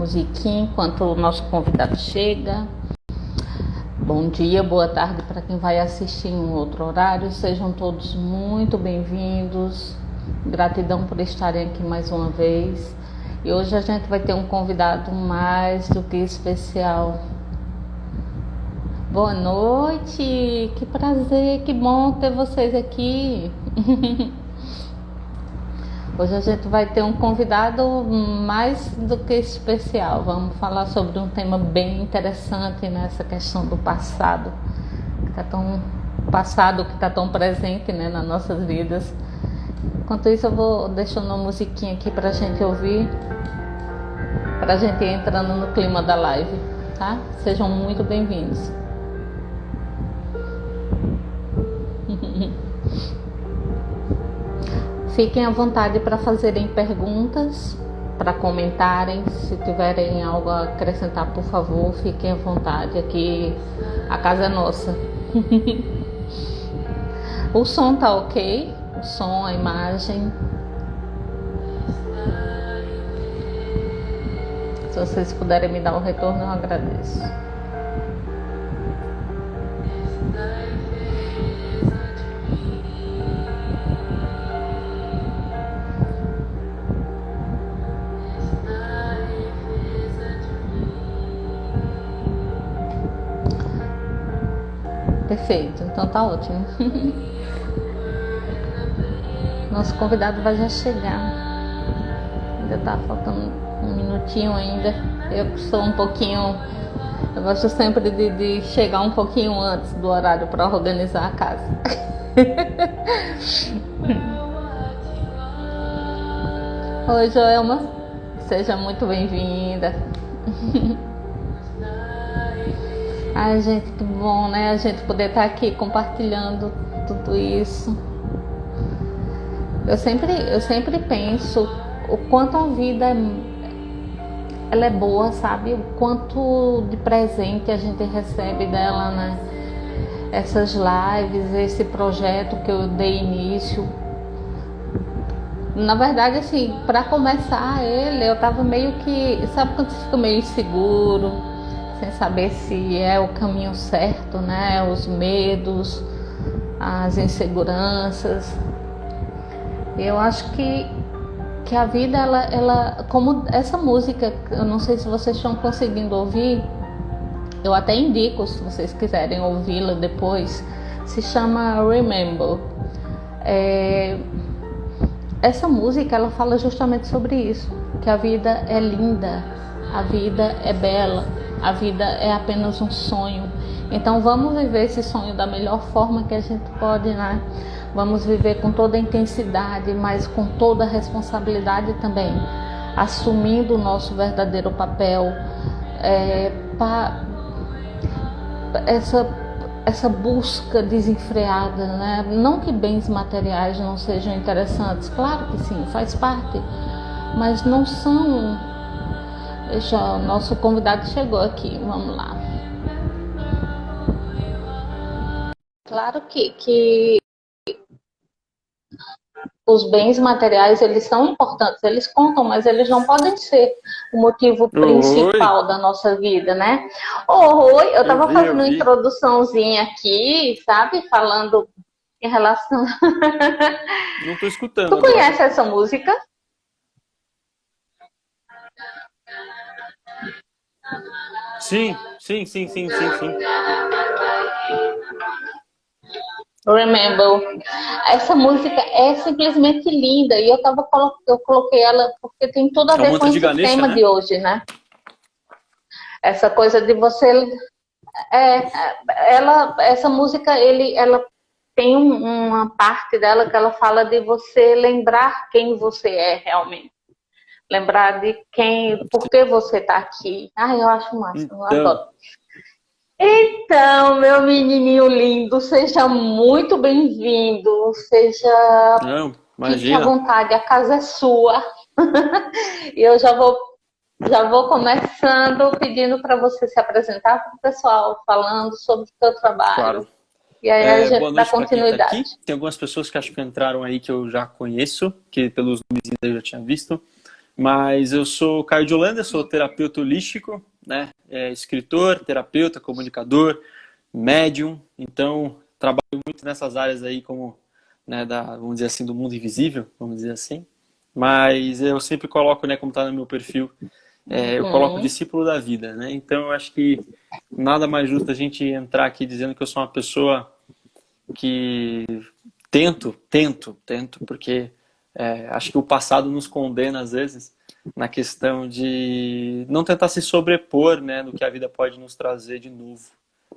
musiquinha enquanto o nosso convidado chega. Bom dia, boa tarde para quem vai assistir em um outro horário. Sejam todos muito bem-vindos. Gratidão por estarem aqui mais uma vez. E hoje a gente vai ter um convidado mais do que especial. Boa noite, que prazer, que bom ter vocês aqui. Hoje a gente vai ter um convidado mais do que especial. Vamos falar sobre um tema bem interessante nessa questão do passado, que está tão presente, né, nas nossas vidas. Enquanto isso, eu vou deixando uma musiquinha aqui para a gente ouvir, para a gente ir entrando no clima da live, tá? Sejam muito bem-vindos. Fiquem à vontade para fazerem perguntas, para comentarem. Se tiverem algo a acrescentar, por favor, fiquem à vontade. Aqui a casa é nossa. O som tá ok? O som, a imagem. Se vocês puderem me dar o retorno, eu agradeço. Perfeito, então tá ótimo. Nosso convidado vai já chegar. Ainda tá faltando um minutinho ainda. Eu sou um pouquinho... Eu gosto sempre de chegar um pouquinho antes do horário para organizar a casa. Oi, Joelma. Seja muito bem-vinda. Ai, gente, que bom, né? A gente poder estar aqui compartilhando tudo isso. Eu sempre penso o quanto a vida ela é boa, sabe? O quanto de presente a gente recebe dela, né? Essas lives, esse projeto que eu dei início. Na verdade, assim, para começar ele, eu tava meio que... Sabe quando você fica meio inseguro? Sem saber se é o caminho certo, né? Os medos, as inseguranças. Eu acho que a vida, ela, como essa música, eu não sei se vocês estão conseguindo ouvir, eu até indico, se vocês quiserem ouvi-la depois, se chama Remember. Essa música, ela fala justamente sobre isso, que a vida é linda, a vida é bela, a vida é apenas um sonho. Então vamos viver esse sonho da melhor forma que a gente pode, né? Vamos viver com toda a intensidade, mas com toda a responsabilidade também, assumindo o nosso verdadeiro papel, essa busca desenfreada, né? Não que bens materiais não sejam interessantes, claro que sim, faz parte, mas não são... O nosso convidado chegou aqui, vamos lá. Claro que os bens materiais, eles são importantes, eles contam, mas eles não podem ser o motivo principal da nossa vida, né? Oi, eu tava fazendo uma introduçãozinha aqui, sabe? Falando em relação... Não tô escutando. Tu conhece essa música? Sim. Remember. Essa música é simplesmente linda e eu coloquei ela porque tem tudo a ver com esse Ganesha, tema, né? De hoje, né? Essa coisa de você... essa música, ela tem uma parte dela que ela fala de você lembrar quem você é realmente. Lembrar de por que você está aqui. Eu acho massa, eu adoro. Então, meu menininho lindo, seja muito bem-vindo. Fique à vontade, a casa é sua. E eu já vou começando pedindo para você se apresentar para o pessoal, falando sobre o seu trabalho. Claro. E aí a gente dá continuidade. Tá aqui. Tem algumas pessoas que acho que entraram aí que eu já conheço, que pelos nomes eu já tinha visto. Mas eu sou Caio de Holanda, sou terapeuta holístico, né? Escritor, terapeuta, comunicador, médium. Então, trabalho muito nessas áreas aí como, né, vamos dizer assim, do mundo invisível, vamos dizer assim. Mas eu sempre coloco, né, como está no meu perfil, eu coloco discípulo da vida, né? Então, eu acho que nada mais justo a gente entrar aqui dizendo que eu sou uma pessoa que tento, porque acho que o passado nos condena às vezes na questão de não tentar se sobrepor, né, no que a vida pode nos trazer de novo,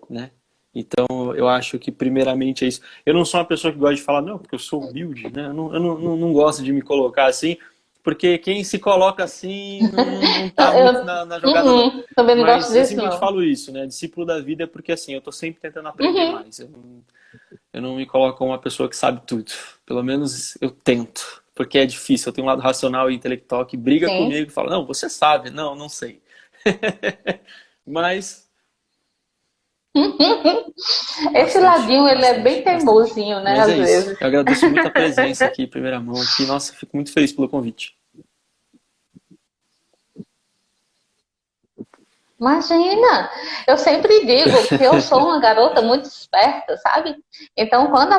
né? Então, eu acho que primeiramente é isso. Eu não sou uma pessoa que gosta de falar, não, porque eu sou humilde, né? Eu não gosto de me colocar assim, porque quem se coloca assim não tá muito na jogada. Também não gosto Mas eu disso, simplesmente não. falo isso, né? Discípulo da vida é porque assim, eu tô sempre tentando aprender mais. Eu não me coloco como uma pessoa que sabe tudo. Pelo menos eu tento. Porque é difícil. Eu tenho um lado racional e intelectual que briga Sim. comigo e fala, não, você sabe. Não, não sei. Mas Esse bastante, ladinho, ele é bem bastante, bastante. teimosinho, né, Mas é às isso. vezes. Eu agradeço muito a presença aqui, em primeira mão aqui. Nossa, fico muito feliz pelo convite. Imagina, eu sempre digo que eu sou uma garota muito esperta, sabe? Então, quando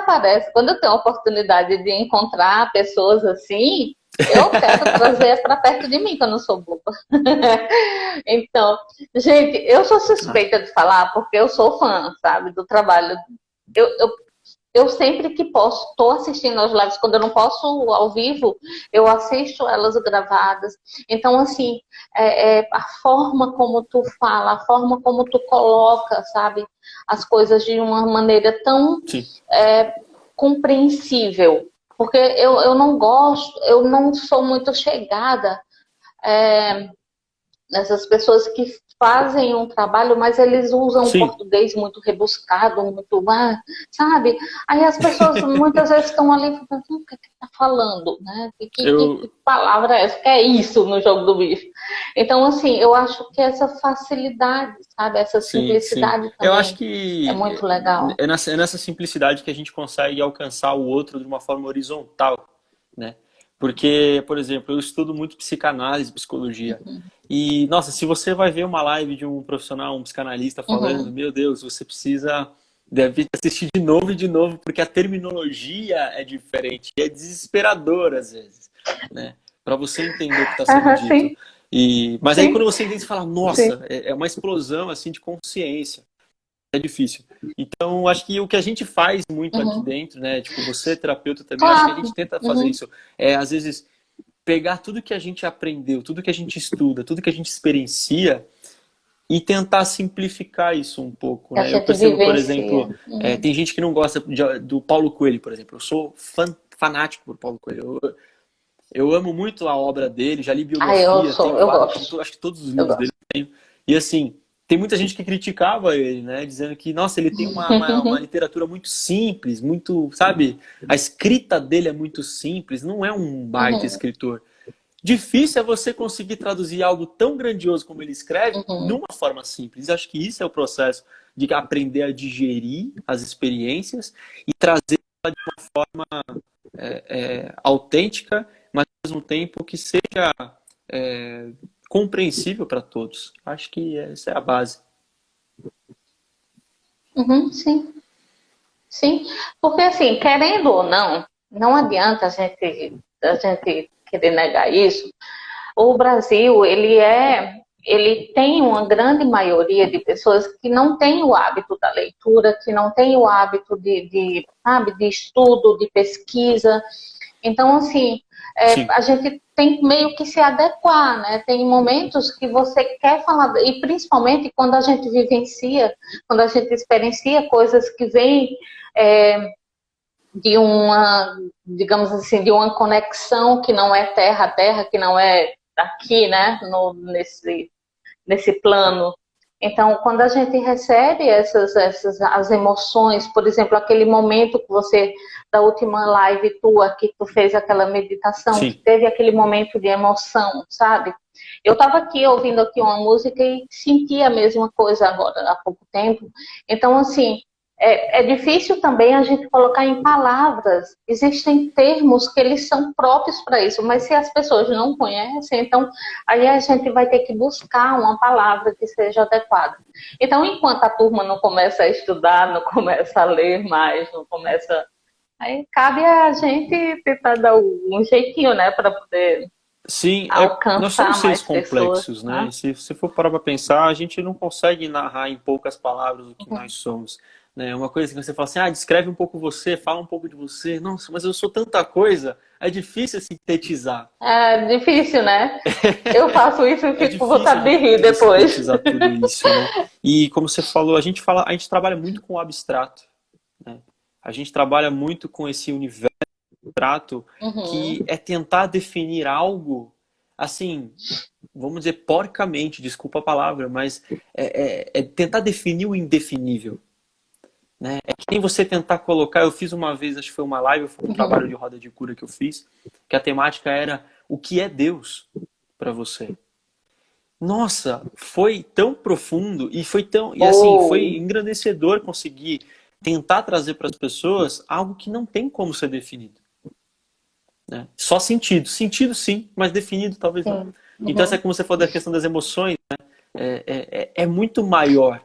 eu tenho a oportunidade de encontrar pessoas assim, eu quero trazer para perto de mim, que eu não sou boba. Então, gente, eu sou Ah, suspeita de falar porque eu sou fã, sabe, do trabalho. Eu sempre que posso, estou assistindo as lives, quando eu não posso ao vivo, eu assisto elas gravadas. Então, assim, a forma como tu fala, a forma como tu coloca, sabe, as coisas de uma maneira tão sim. compreensível. Porque eu não gosto, eu não sou muito chegada nessas pessoas que fazem um trabalho, mas eles usam um Sim. português muito rebuscado, muito, sabe? Aí as pessoas muitas vezes estão ali falando, o que está falando, né? Que Eu, palavra é essa? Que é isso no jogo do bicho? Então, assim, eu acho que essa facilidade, sabe? Essa sim, sim. simplicidade Eu acho também é que muito legal. é nessa simplicidade que a gente consegue alcançar o outro de uma forma horizontal, né? Porque, por exemplo, eu estudo muito psicanálise, psicologia. E, nossa, se você vai ver uma live de um profissional, um psicanalista falando, Uhum, meu Deus, você deve assistir de novo, porque a terminologia é diferente, é desesperador às vezes, né? Para você entender o que está sendo dito. sim, Mas aí quando sim, você entende, você fala, sim. nossa, é uma explosão assim de consciência. É difícil. Então, acho que o que a gente faz muito aqui Uhum. dentro, né? Tipo, você, terapeuta, também, acho que a gente Claro. tenta fazer Uhum. isso. Às vezes, pegar tudo que a gente aprendeu, tudo que a gente estuda, tudo que a gente experiencia e tentar simplificar isso um pouco, Que a né? Eu gente percebo, por vivencia. exemplo, Uhum. tem gente que não gosta do Paulo Coelho, por exemplo. Eu sou fanático por Paulo Coelho. Eu amo muito a obra dele, já li Ah, biografia, tenho eu vários, gosto, acho que todos os eu livros dele gosto. eu tenho. E assim, tem muita gente que criticava ele, né? Dizendo que, nossa, ele tem uma literatura muito simples, muito, sabe? A escrita dele é muito simples, não é um baita Uhum, escritor. Difícil é você conseguir traduzir algo tão grandioso como ele escreve uhum, numa forma simples. Acho que isso é o processo de aprender a digerir as experiências e trazer de uma forma autêntica, mas ao mesmo tempo que seja é, compreensível para todos. Acho que essa é a base. uhum, sim, sim. Porque assim, querendo ou não, não adianta a gente querer negar isso. O Brasil, ele tem uma grande maioria de pessoas que não tem o hábito da leitura, que não tem o hábito sabe, de estudo, de pesquisa. Então, assim, Sim, a gente tem meio que se adequar, né? Tem momentos que você quer falar, e principalmente quando a gente vivencia, quando a gente experiencia coisas que vêm é, de uma, digamos assim, de uma conexão que não é terra a terra, que não é aqui, né? Nesse plano. Então, quando a gente recebe as emoções, por exemplo, aquele momento que você, da última live tua, que tu fez aquela meditação, que sim, teve aquele momento de emoção, sabe? Eu estava aqui ouvindo aqui uma música e senti a mesma coisa agora, há pouco tempo. Então, assim, é difícil também a gente colocar em palavras. Existem termos que eles são próprios para isso, mas se as pessoas não conhecem, então aí a gente vai ter que buscar uma palavra que seja adequada. Então, enquanto a turma não começa a estudar, não começa a ler mais, não começa... Aí cabe a gente tentar dar um jeitinho, né, para poder Sim, nós somos alcançar seres mais pessoas, complexos, né? né? E se você for parar para pensar, a gente não consegue narrar em poucas palavras o que nós somos, né? Uma coisa que você fala assim, descreve um pouco você, fala um pouco de você. Nossa, mas eu sou tanta coisa, é difícil sintetizar. É difícil, né? Eu faço isso e É fico com difícil vontade de rir de depois. sintetizar tudo isso, né? E como você falou, a gente trabalha muito com o abstrato, né? A gente trabalha muito com esse universo abstrato Uhum, que é tentar definir algo assim, vamos dizer porcamente, desculpa a palavra, mas é tentar definir o indefinível, né? É que nem você tentar colocar, eu fiz uma vez, acho que foi uma live, foi um trabalho de uhum, roda de cura que eu fiz, que a temática era o que é Deus para você. Nossa, foi tão profundo e foi tão, e assim, foi ou, engrandecedor conseguir tentar trazer para as pessoas algo que não tem como ser definido, né? Só sentido. Sentido sim, mas definido talvez não. sim. Então, essa é Uhum, como você falou da questão das emoções, é muito maior,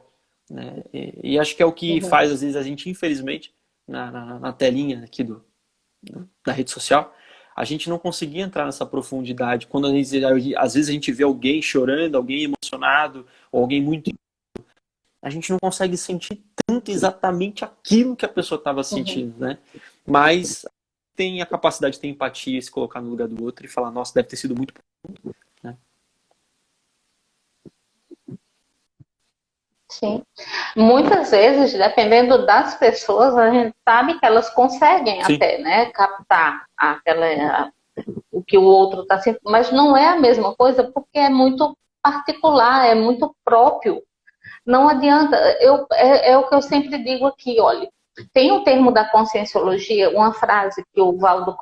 né? E acho que é o que uhum. faz, às vezes, a gente, infelizmente, na telinha aqui da rede social, a gente não conseguir entrar nessa profundidade. Quando às vezes a gente vê alguém chorando, alguém emocionado, ou alguém muito... A gente não consegue sentir tanto exatamente aquilo que a pessoa estava Uhum. sentindo, né? Mas tem a capacidade de ter empatia, se colocar no lugar do outro e falar, nossa, deve ter sido muito, né? Sim. Muitas vezes, dependendo das pessoas, a gente sabe que elas conseguem Sim, até, né, captar o que o outro está sentindo, mas não é a mesma coisa porque é muito particular, é muito próprio. Não adianta, é o que eu sempre digo aqui, olha, tem o termo da conscienciologia, uma frase que o Valdo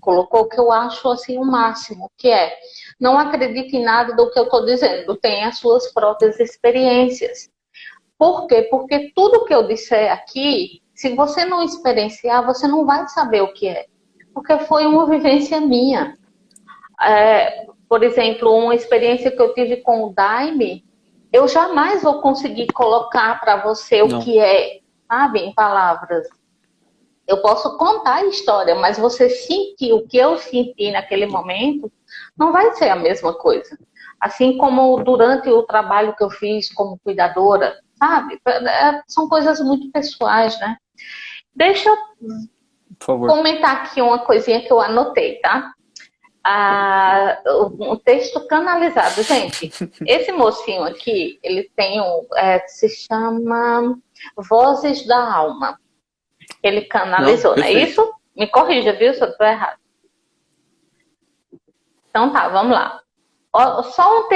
colocou que eu acho assim o máximo, que é: não acredite em nada do que eu estou dizendo, tenha as suas próprias experiências. Por quê? Porque tudo que eu disser aqui, se você não experienciar, você não vai saber o que é. Porque foi uma vivência minha. Por exemplo, uma experiência que eu tive com o Daime, eu jamais vou conseguir colocar para você o não. que é, sabe, em palavras. Eu posso contar a história, mas você sentir o que eu senti naquele momento, não vai ser a mesma coisa. Assim como durante o trabalho que eu fiz como cuidadora, sabe? São coisas muito pessoais, né? Deixa eu Por favor. comentar aqui uma coisinha que eu anotei, tá? Um texto canalizado. Gente, esse mocinho aqui, ele tem se chama Vozes da Alma. Ele Não, canalizou, não é perfeito. isso? Me corrija, viu, se eu estou errado. Então tá, vamos lá. Só um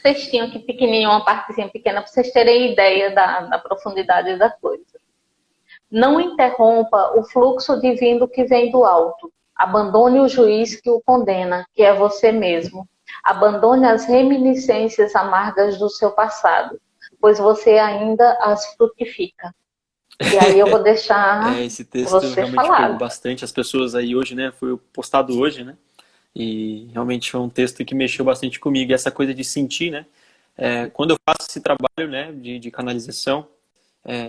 textinho aqui pequenininho, uma partezinha pequena, para vocês terem ideia da profundidade da coisa. Não interrompa o fluxo divino que vem do alto. Abandone o juiz que o condena, que é você mesmo. Abandone as reminiscências amargas do seu passado, pois você ainda as frutifica. E aí eu vou deixar Esse texto você realmente pegou falar. bastante as pessoas aí hoje, né? Foi postado hoje, né? E realmente foi um texto que mexeu bastante comigo. E essa coisa de sentir, né? Quando eu faço esse trabalho, né, de canalização,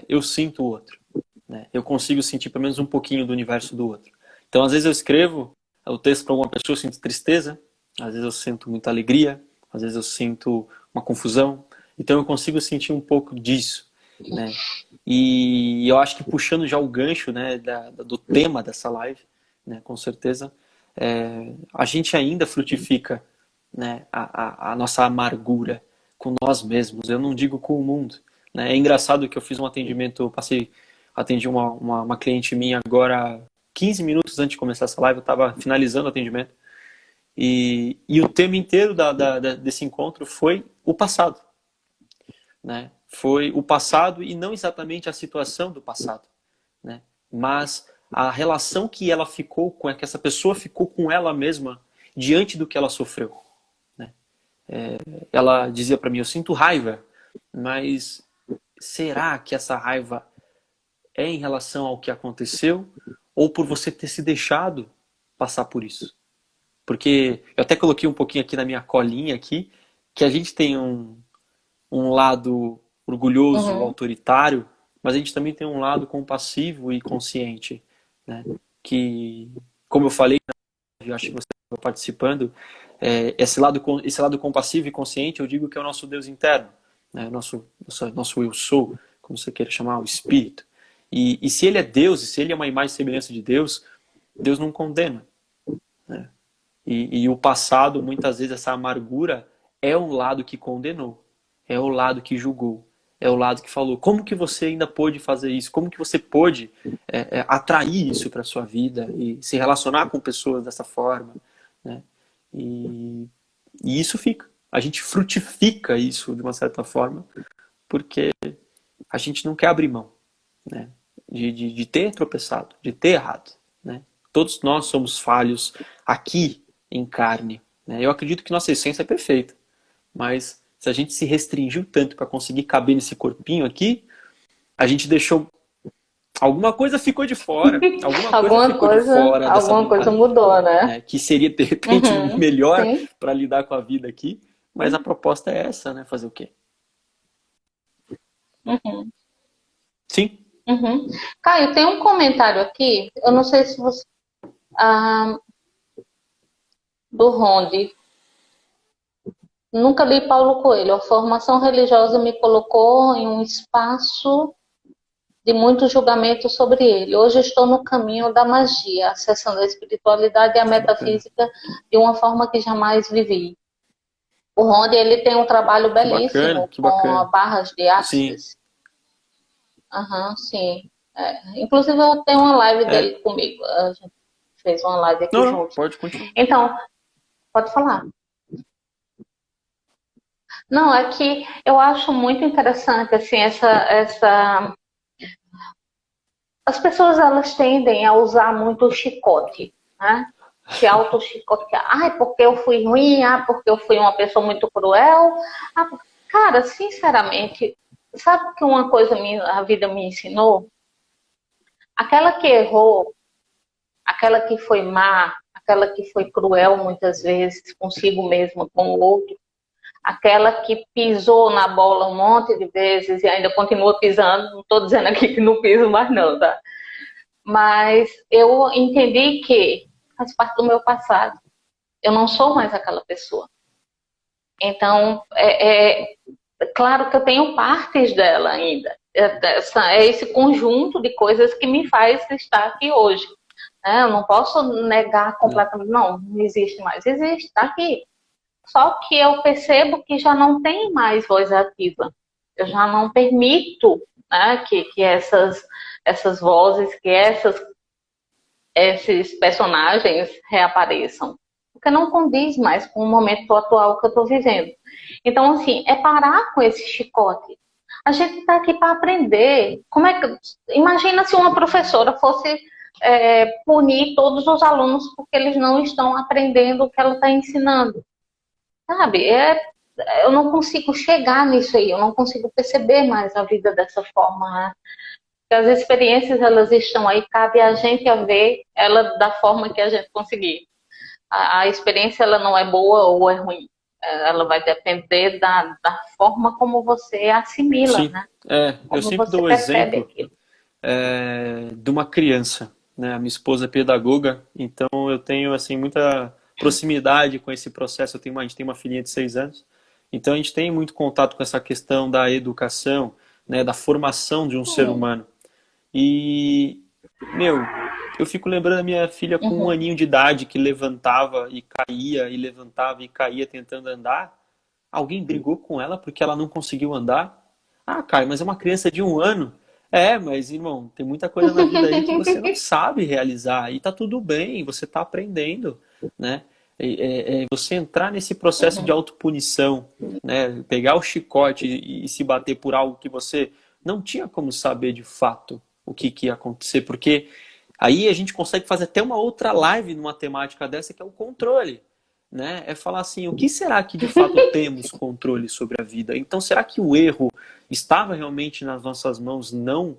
eu sinto o outro, né? Eu consigo sentir pelo menos um pouquinho do universo do outro. Então, às vezes eu escrevo o texto para alguma pessoa, eu sinto tristeza, às vezes eu sinto muita alegria, às vezes eu sinto uma confusão. Então, eu consigo sentir um pouco disso, né? E eu acho que puxando já o gancho, né, do tema dessa live, né, com certeza, a gente ainda frutifica, né, a nossa amargura com nós mesmos. Eu não digo com o mundo, né? É engraçado que eu fiz um atendimento, atendi uma cliente minha agora 15 minutos antes de começar essa live, eu estava finalizando o atendimento. E o tema inteiro desse encontro foi o passado, né? Foi o passado e não exatamente a situação do passado, né? Mas a relação que ela ficou com, que essa pessoa ficou com ela mesma diante do que ela sofreu, né? Ela dizia para mim: eu sinto raiva, mas será que essa raiva é em relação ao que aconteceu ou por você ter se deixado passar por isso? Porque eu até coloquei um pouquinho aqui na minha colinha aqui, que a gente tem um lado orgulhoso, Uhum. autoritário, mas a gente também tem um lado compassivo e consciente, né? Que, como eu falei, eu acho que você está participando, esse lado compassivo e consciente, eu digo que é o nosso Deus interno, né? Nosso eu sou, como você queira chamar, o espírito. E se ele é Deus, e se ele é uma imagem e semelhança de Deus, Deus não condena, né? E o passado, muitas vezes, essa amargura é o lado que condenou, é o lado que julgou, é o lado que falou, como que você ainda pôde fazer isso? Como que você pôde atrair isso para a sua vida e se relacionar com pessoas dessa forma, né? E, e isso fica. A gente frutifica isso de uma certa forma, porque a gente não quer abrir mão, né? De ter tropeçado, de ter errado, né? Todos nós somos falhos aqui em carne, né? Eu acredito que nossa essência é perfeita, mas se a gente se restringiu tanto para conseguir caber nesse corpinho aqui, a gente deixou alguma coisa ficou de fora, alguma coisa ficou de fora dessa Alguma coisa viagem, mudou, né? né? Que seria de repente Uhum. melhor Sim. para lidar com a vida aqui, mas a proposta é essa, né? Fazer o quê? Uhum. Sim. Uhum. Caio, tem um comentário aqui, eu não sei se você. Ah, do Ronde. Nunca li Paulo Coelho. A formação religiosa me colocou em um espaço de muito julgamento sobre ele. Hoje estou no caminho da magia, acessando a espiritualidade e a Que bacana. metafísica de uma forma que jamais vivi. O Ronde, ele tem um trabalho Que bacana, belíssimo que com bacana. barras de Sim. axis. Aham, sim. Inclusive, eu tenho uma live É. dele comigo. A gente fez uma live aqui Não, não, juntos. pode continuar. Então, pode falar. Não, é que eu acho muito interessante, assim, as pessoas, elas tendem a usar muito o chicote, né? Se auto-chicotear. Ai, porque eu fui ruim, porque eu fui uma pessoa muito cruel. Cara, sinceramente, sabe que uma coisa a vida me ensinou? Aquela que errou, aquela que foi má, aquela que foi cruel muitas vezes consigo mesma, com o outro, aquela que pisou na bola um monte de vezes e ainda continua pisando, não estou dizendo aqui que não piso mais não, tá? Mas eu entendi que faz parte do meu passado. Eu não sou mais aquela pessoa. Então, claro que eu tenho partes dela ainda. É esse conjunto de coisas que me faz estar aqui hoje. Eu não posso negar Não. completamente, não existe mais. Existe, está aqui. Só que eu percebo que já não tem mais voz ativa. Eu já não permito, né, que essas vozes, que esses personagens reapareçam. Porque não condiz mais com o momento atual que eu estou vivendo. Então, assim, é parar com esse chicote. A gente está aqui para aprender. Imagina se uma professora fosse punir todos os alunos porque eles não estão aprendendo o que ela está ensinando. Sabe? Eu não consigo chegar nisso aí, eu não consigo perceber mais a vida dessa forma, né? Porque as experiências, elas estão aí, cabe a gente a ver ela da forma que a gente conseguir. A experiência, ela não é boa ou é ruim, ela vai depender da forma como você assimila, Sim. né? Eu Como sempre você dou o percebe exemplo aquilo. de uma criança, né? A minha esposa é pedagoga, então eu tenho assim muita proximidade com esse processo. A gente tem uma filhinha de 6 anos, então a gente tem muito contato com essa questão da educação, né? Da formação de um ser humano. E, meu, eu fico lembrando da minha filha com um Uhum. aninho de idade que levantava e caía, e levantava e caía tentando andar. Alguém brigou com ela porque ela não conseguiu andar? Ah, Caio, mas é uma criança de 1 ano. Mas irmão, tem muita coisa na vida aí que você não sabe realizar e tá tudo bem, você tá aprendendo, né? Você entrar nesse processo de Uhum. autopunição, né? Pegar o chicote e se bater por algo que você não tinha como saber de fato o que ia acontecer, porque aí a gente consegue fazer até uma outra live numa temática dessa que é o controle, né? É falar assim, o que será que de fato temos controle sobre a vida? Então, será que o erro estava realmente nas nossas mãos, não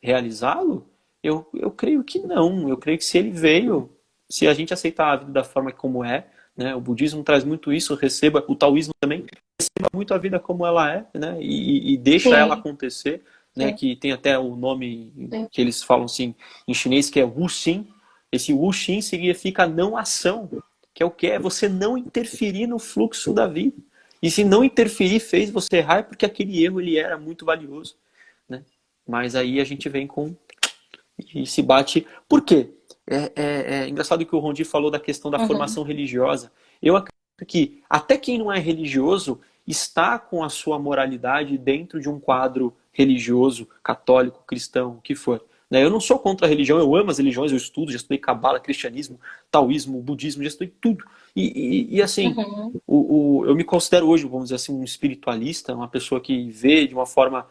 realizá-lo? Eu creio que não. Eu creio que se ele veio, se a gente aceitar a vida da forma como é, né, o budismo traz muito isso, receba, o taoísmo também, receba muito a vida como ela é, né, e deixa ela Sim, acontecer, né, sim, que tem até o nome sim. que eles falam assim em chinês, que é Wuxin. Esse Wuxin significa não ação, que é o que? É você não interferir no fluxo da vida. E se não interferir fez você errar, é porque aquele erro ele era muito valioso, né? Mas aí a gente vem com e se bate. Por quê? É engraçado que o Rondi falou da questão da Uhum. formação religiosa. Eu acredito que até quem não é religioso está com a sua moralidade dentro de um quadro religioso, católico, cristão, o que for. Né? Eu não sou contra a religião, eu amo as religiões, eu estudo, já estudei cabala, cristianismo, taoísmo, budismo, já estudei tudo. E assim, Uhum. eu me considero hoje, vamos dizer assim, um espiritualista, uma pessoa que vê de uma forma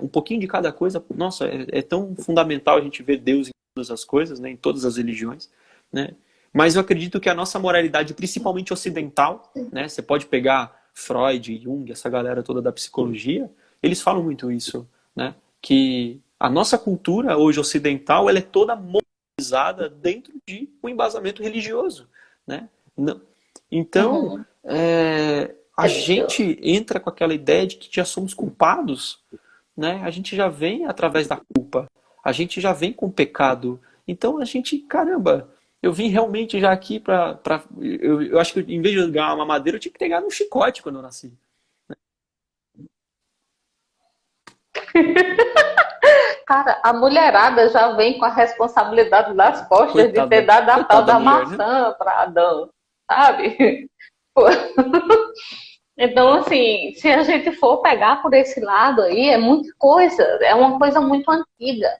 um pouquinho de cada coisa. Nossa, é tão fundamental a gente ver Deus em todas as coisas, né, em todas as religiões, né? Mas eu acredito que a nossa moralidade, principalmente ocidental, né, você pode pegar Freud, Jung, essa galera toda da psicologia, eles falam muito isso, né, que a nossa cultura hoje ocidental, ela é toda moralizada dentro de um embasamento religioso, né? Então, Uhum. a Religioso. gente entra com aquela ideia de que já somos culpados, né? A gente já vem através da culpa, a gente já vem com pecado. Então a gente, caramba, eu vim realmente já aqui eu acho que em vez de ganhar uma madeira, eu tinha que pegar um chicote quando eu nasci. Cara, a mulherada já vem com a responsabilidade das costas de ter dado a tal Coitada da da mulher, né? maçã para Adão, sabe? Então, assim, se a gente for pegar por esse lado aí, é muita coisa, é uma coisa muito antiga.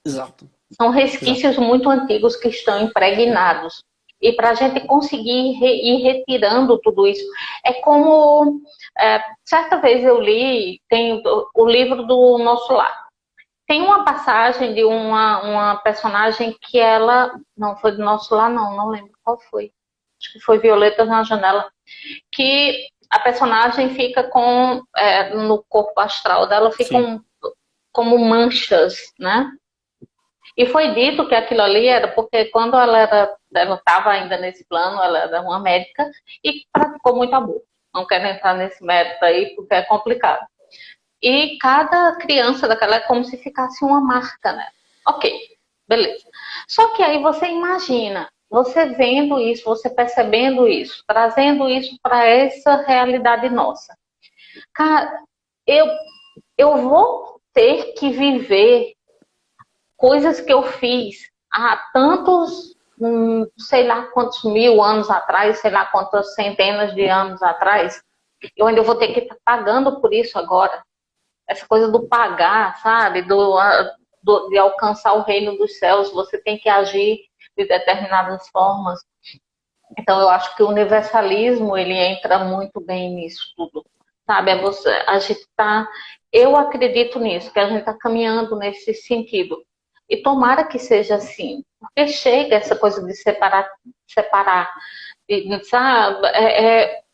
Exato, São exato. resquícios muito antigos que estão impregnados. E para a gente conseguir ir retirando tudo isso, é como certa vez eu li, tem o livro do Nosso Lar. Tem uma passagem de uma personagem que ela. Não foi do Nosso Lar, não, não lembro qual foi. Acho que foi Violeta na Janela. Que a personagem fica no corpo astral dela Sim, ficam como manchas, né? E foi dito que aquilo ali era porque quando ela estava ainda nesse plano, ela era uma médica e praticou muito aborto. Não quero entrar nesse mérito aí porque é complicado. E cada criança daquela é como se ficasse uma marca, né? Ok, beleza. Só que aí você imagina, você vendo isso, você percebendo isso, trazendo isso para essa realidade nossa. Cara, eu, eu vou ter que viver coisas que eu fiz há tantos, sei lá quantos mil anos atrás, sei lá quantas centenas de anos atrás, eu ainda vou ter que estar pagando por isso agora. Essa coisa do pagar, sabe? De alcançar o reino dos céus, você tem que agir de determinadas formas. Então, eu acho que o universalismo ele entra muito bem nisso tudo, sabe? A gente tá, eu acredito nisso, que a gente está caminhando nesse sentido. E tomara que seja assim, porque chega essa coisa de separar, sabe?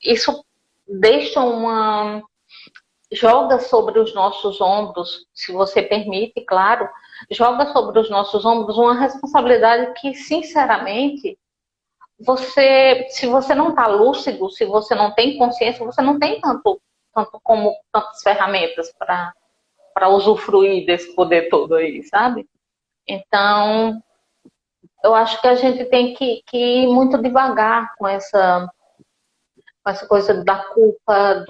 Isso deixa joga sobre os nossos ombros, se você permite, claro, joga sobre os nossos ombros uma responsabilidade que, sinceramente, se você não está lúcido, se você não tem consciência, você não tem tantas ferramentas para usufruir desse poder todo aí, sabe? Então, eu acho que a gente tem que ir muito devagar com essa coisa da culpa,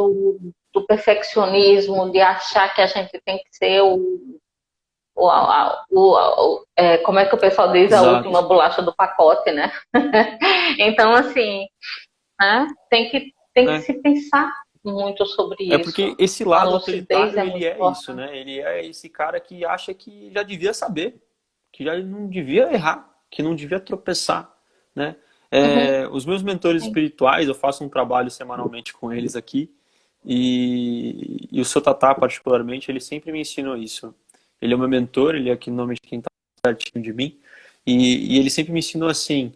do perfeccionismo, de achar que a gente tem que ser como é que o pessoal diz, a última exato. bolacha do pacote, né? Então, assim, né? Tem que É, se pensar muito sobre é isso. porque esse A lado lucidez autoritário, é ele muito é isso, importante. né? Ele é esse cara que acha que já devia saber, que já não devia errar, que não devia tropeçar, né? Uhum, Os meus mentores sim. espirituais, eu faço um trabalho semanalmente com eles aqui, e o seu Tatá, particularmente, ele sempre me ensinou isso. Ele é o meu mentor, ele é aqui no nome de quem está pertinho de mim, e ele sempre me ensinou assim,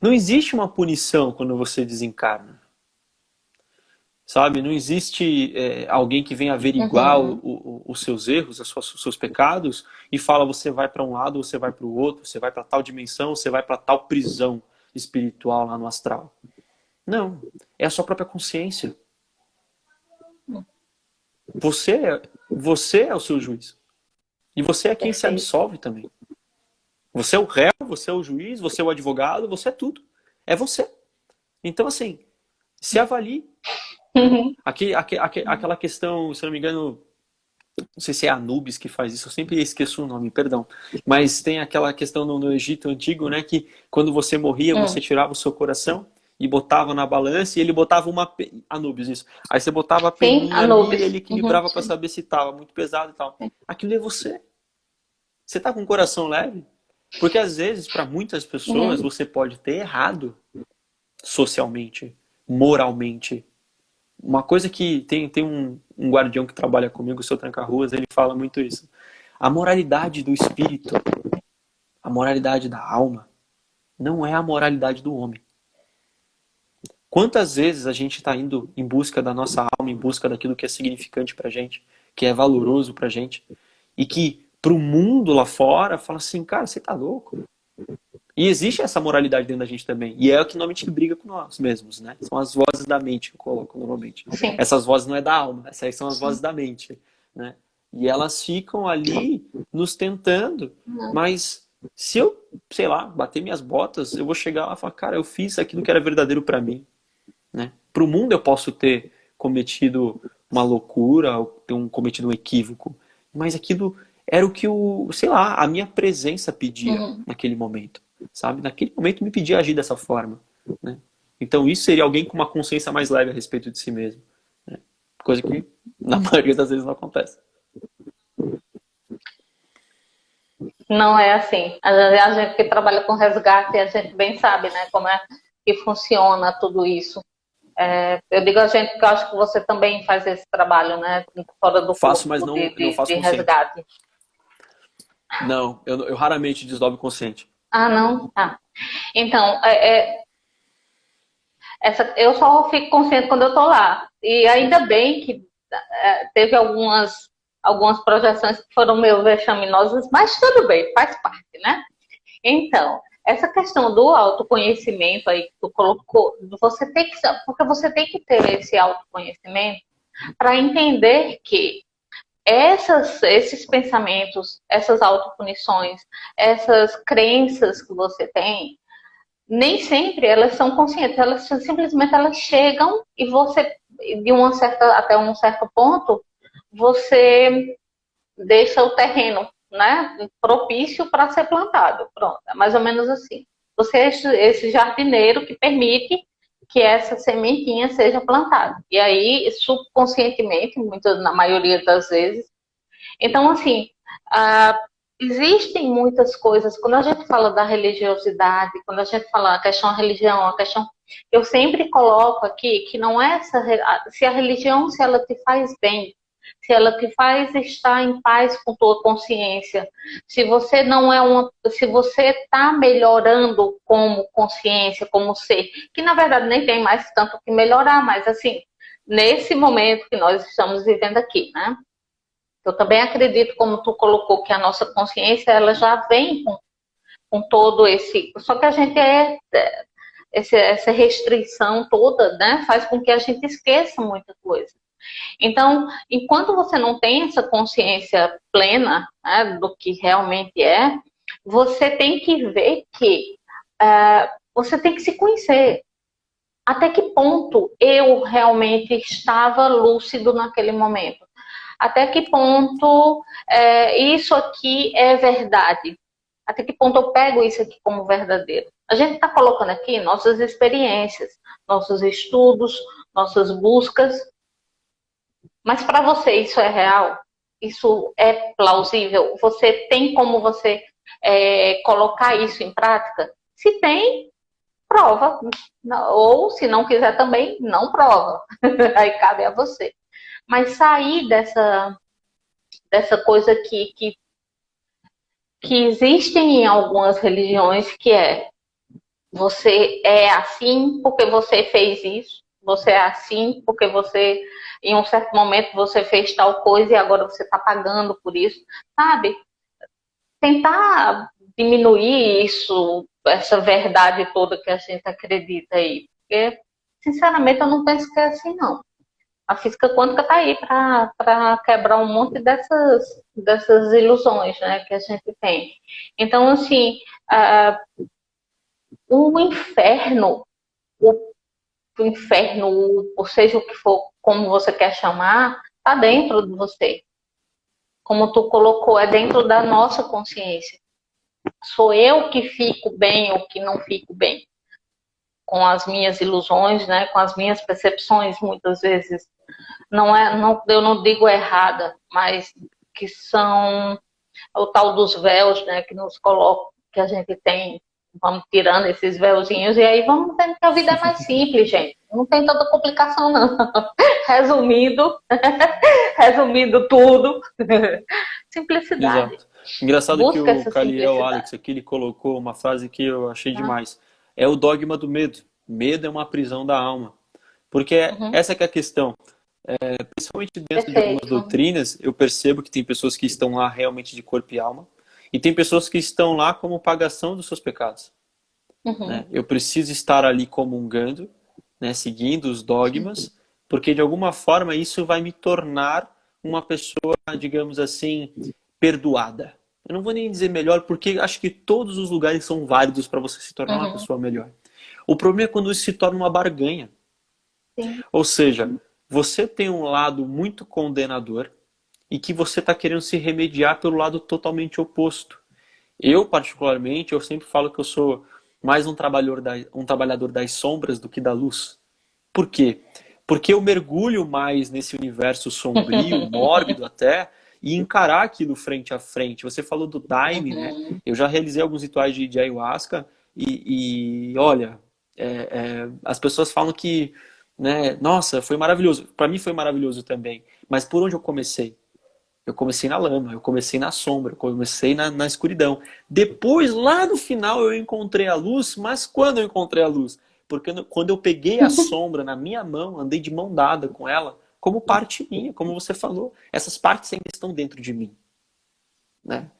não existe uma punição quando você desencarna. sabe? Não existe alguém que venha averiguar Uhum. os seus erros, os seus pecados, e fala, você vai para um lado, você vai para o outro, você vai para tal dimensão, você vai para tal prisão espiritual lá no astral. Não, é a sua própria consciência. Você é o seu juiz. E você é quem se Perfeito. absolve também. Você é o réu, você é o juiz, você é o advogado, você é tudo. É você. Então, assim, se avalie. Né? Uhum. Aquela questão, se eu não me engano, não sei se é Anubis que faz isso, eu sempre esqueço o nome, perdão. Mas tem aquela questão no Egito Antigo, né, que quando você morria, você tirava o seu coração e botava na balança e ele botava Anubis, isso. Aí você botava a Sim, peninha ali e Anubis. ele Uhum. equilibrava para saber se estava muito pesado e tal. Aquilo é você. Você tá com o coração leve? Porque às vezes, para muitas pessoas, Uhum. você pode ter errado socialmente, moralmente. Uma coisa que tem um guardião que trabalha comigo, o seu Tranca-Ruas, ele fala muito isso. A moralidade do espírito, a moralidade da alma, não é a moralidade do homem. Quantas vezes a gente está indo em busca da nossa alma, em busca daquilo que é significante pra gente, que é valoroso pra gente, e que pro mundo lá fora fala assim, cara, você tá louco? E existe essa moralidade dentro da gente também. E é o que normalmente briga com nós mesmos, né? São as vozes da mente que eu coloco normalmente. Sim. Essas vozes não é da alma, essas aí são as Sim. vozes da mente, né? E elas ficam ali nos tentando, mas se eu, sei lá, bater minhas botas, eu vou chegar lá e falar, cara, eu fiz aquilo que era verdadeiro para mim, né? Para o mundo eu posso ter cometido uma loucura, ou ter cometido um equívoco, mas aquilo era o que sei lá, a minha presença pedia Uhum. naquele momento, sabe? Naquele momento me pedia agir dessa forma, né? Então isso seria alguém com uma consciência mais leve a respeito de si mesmo, né? Coisa que na maioria das vezes não acontece. Não é assim. A gente que trabalha com resgate, a gente bem sabe, né, como é que funciona tudo isso. Eu digo a gente porque eu acho que você também faz esse trabalho, né, fora do Faço, mas corpo não faço de consciente. resgate. Não, eu raramente desdobro consciente. Ah, não? Ah. Então, eu só fico consciente quando eu tô lá. E ainda bem que teve algumas projeções que foram meio vexaminosas, mas tudo bem, faz parte, né? Então, essa questão do autoconhecimento aí que tu colocou, porque você tem que ter esse autoconhecimento para entender que esses pensamentos, essas autopunições, essas crenças que você tem, nem sempre elas são conscientes, elas chegam e você, até um certo ponto, você deixa o terreno, né, propício para ser plantado. Pronto, é mais ou menos assim. Você é esse jardineiro que permite que essa sementinha seja plantada. E aí, subconscientemente, na maioria das vezes. Então, assim, ah, existem muitas coisas. Quando a gente fala da religiosidade, quando a gente fala a questão da religião, a questão. Eu sempre coloco aqui que não é se a religião, se ela te faz bem, se ela te faz estar em paz com tua consciência, se você não é se você está melhorando como consciência, como ser, que na verdade nem tem mais tanto que melhorar, mas assim, nesse momento que nós estamos vivendo aqui, né? Eu também acredito, como tu colocou, que a nossa consciência ela já vem com todo esse. Só que a gente essa restrição toda, né, faz com que a gente esqueça muita coisa. Então, enquanto você não tem essa consciência plena, né, do que realmente é, você tem que ver que você tem que se conhecer. Até que ponto eu realmente estava lúcido naquele momento? Até que ponto isso aqui é verdade? Até que ponto eu pego isso aqui como verdadeiro? A gente está colocando aqui nossas experiências, nossos estudos, nossas buscas, mas para você isso é real? Isso é plausível? Você tem como você colocar isso em prática? Se tem, prova. Ou se não quiser também, não prova. Aí cabe a você. Mas sair dessa coisa que existem em algumas religiões, que é você é assim porque você fez isso, você é assim porque você, em um certo momento, você fez tal coisa e agora você está pagando por isso, sabe? Tentar diminuir isso, essa verdade toda que a gente acredita aí. Porque, sinceramente, eu não penso que é assim, não. A física quântica está aí para quebrar um monte dessas ilusões, né, que a gente tem. Então, assim, o inferno, o, o inferno, ou seja o que for, como você quer chamar, está dentro de você. Como tu colocou, é dentro da nossa consciência. Sou eu que fico bem ou que não fico bem com as minhas ilusões, né, com as minhas percepções, muitas vezes eu não digo errada, mas que são o tal dos véus, né, que nos colocam, que a gente tem, vamos tirando esses véuzinhos e aí vamos vendo que a vida é mais simples, gente. Não tem tanta complicação, não. Resumindo, resumindo tudo, simplicidade. Exato. Engraçado que Busca o essa Caliel simplicidade. Alex aqui, ele colocou uma frase que eu achei Tá? demais. É o dogma do medo. Medo é uma prisão da alma. Porque Uhum. essa que é a questão. Principalmente dentro de algumas Perfeito. doutrinas, eu percebo que tem pessoas que estão lá realmente de corpo e alma. E tem pessoas que estão lá como pagação dos seus pecados. Uhum. Né? Eu preciso estar ali comungando, né, seguindo os dogmas, porque de alguma forma isso vai me tornar uma pessoa, digamos assim, perdoada. Eu não vou nem dizer melhor, porque acho que todos os lugares são válidos para você se tornar uma Uhum. pessoa melhor. O problema é quando isso se torna uma barganha. Sim. Ou seja, você tem um lado muito condenador e que você está querendo se remediar pelo lado totalmente oposto. Eu, particularmente, eu sempre falo que eu sou mais um trabalhador das sombras do que da luz. Por quê? Porque eu mergulho mais nesse universo sombrio, mórbido até, e encarar aquilo frente a frente. Você falou do Daime, né? Uhum. Eu já realizei alguns rituais de ayahuasca olha, as pessoas falam que, né, nossa, foi maravilhoso. Para mim foi maravilhoso também. Mas por onde eu comecei? Eu comecei na lama, eu comecei na sombra, eu comecei na escuridão. Depois, lá no final, eu encontrei a luz, mas quando eu encontrei a luz? Porque quando eu peguei a sombra na minha mão, andei de mão dada com ela, como parte minha, como você falou. Essas partes ainda estão dentro de mim. Né?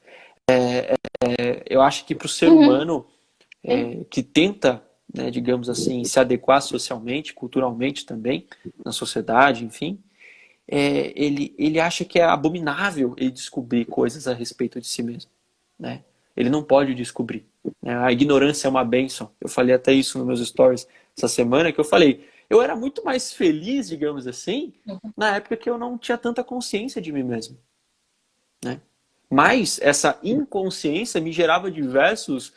Eu acho que para o ser Uhum. humano Sim. que tenta, né, digamos assim, se adequar socialmente, culturalmente também, na sociedade, enfim, ele acha que é abominável ele descobrir coisas a respeito de si mesmo. Né? Ele não pode descobrir. Né? A ignorância é uma bênção. Eu falei até isso nos meus stories essa semana, que eu falei, eu era muito mais feliz, digamos assim, na época que eu não tinha tanta consciência de mim mesmo. Né? Mas essa inconsciência me gerava diversos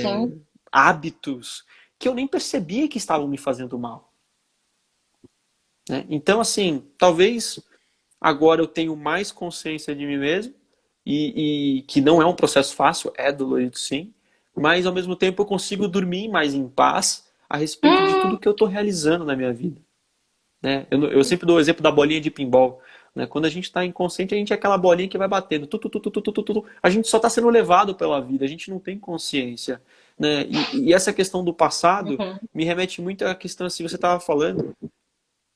Sim. hábitos que eu nem percebia que estavam me fazendo mal. Né? Então, assim, talvez agora eu tenho mais consciência de mim mesmo e que não é um processo fácil, é dolorido sim, mas ao mesmo tempo eu consigo dormir mais em paz a respeito de tudo Hum. que eu estou realizando na minha vida. Né? Eu sempre dou o exemplo da bolinha de pinball. Né? Quando a gente está inconsciente, a gente é aquela bolinha que vai batendo. A gente só está sendo levado pela vida, a gente não tem consciência. Né? E essa questão do passado Uhum. me remete muito à questão, assim, você estava falando.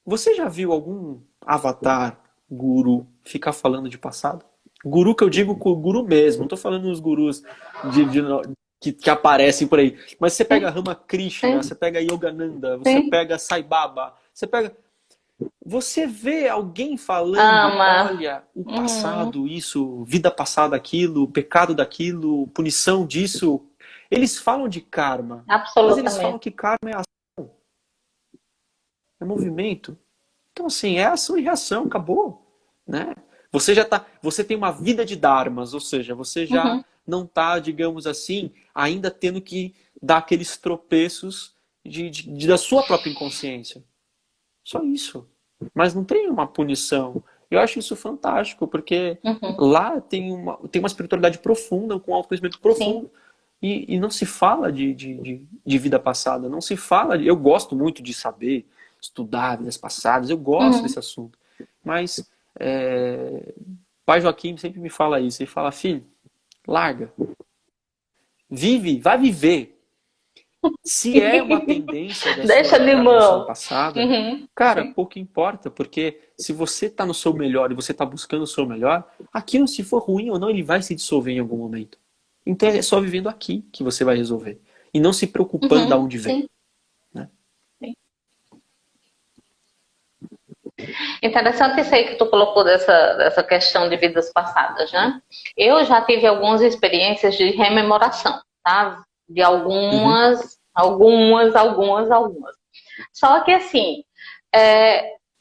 Você já viu algum avatar, guru, ficar falando de passado? Guru que eu digo com o guru mesmo, não estou falando os gurus que aparecem por aí. Mas você pega Sim. Rama Krishna, Sim. você pega Yogananda, você Sim. pega Sai Baba, você pega. Você vê alguém falando, Ama. olha, o Uhum. passado, isso, vida passada, aquilo, pecado daquilo, punição disso. Eles falam de karma, mas eles falam Absolutamente. que karma é ação, é movimento. Então, assim, é ação e reação, acabou. Né? Você já tá, você tem uma vida de dharmas, ou seja, você já Uhum. não está, digamos assim, ainda tendo que dar aqueles tropeços da sua própria inconsciência. Só isso. Mas não tem uma punição. Eu acho isso fantástico, porque Uhum. lá tem uma espiritualidade profunda, com um autoconhecimento Sim. profundo. E não se fala de vida passada, não se fala. Eu gosto muito de saber, estudar vidas passadas, eu gosto Uhum. desse assunto. Mas pai Joaquim sempre me fala isso. Ele fala, filho, larga, vive, vai viver. Se é uma tendência da Deixa sua de encarnação mão. passada, Uhum. cara, Sim. pouco importa, porque se você tá no seu melhor e você tá buscando o seu melhor, aquilo, se for ruim ou não, ele vai se dissolver em algum momento. Então é só vivendo aqui que você vai resolver. E não se preocupando de Uhum. onde vem. Sim. Né? Sim. Interessante isso aí que tu colocou dessa questão de vidas passadas, né? Eu já tive algumas experiências de rememoração, tá? De Uhum. algumas. Só que assim,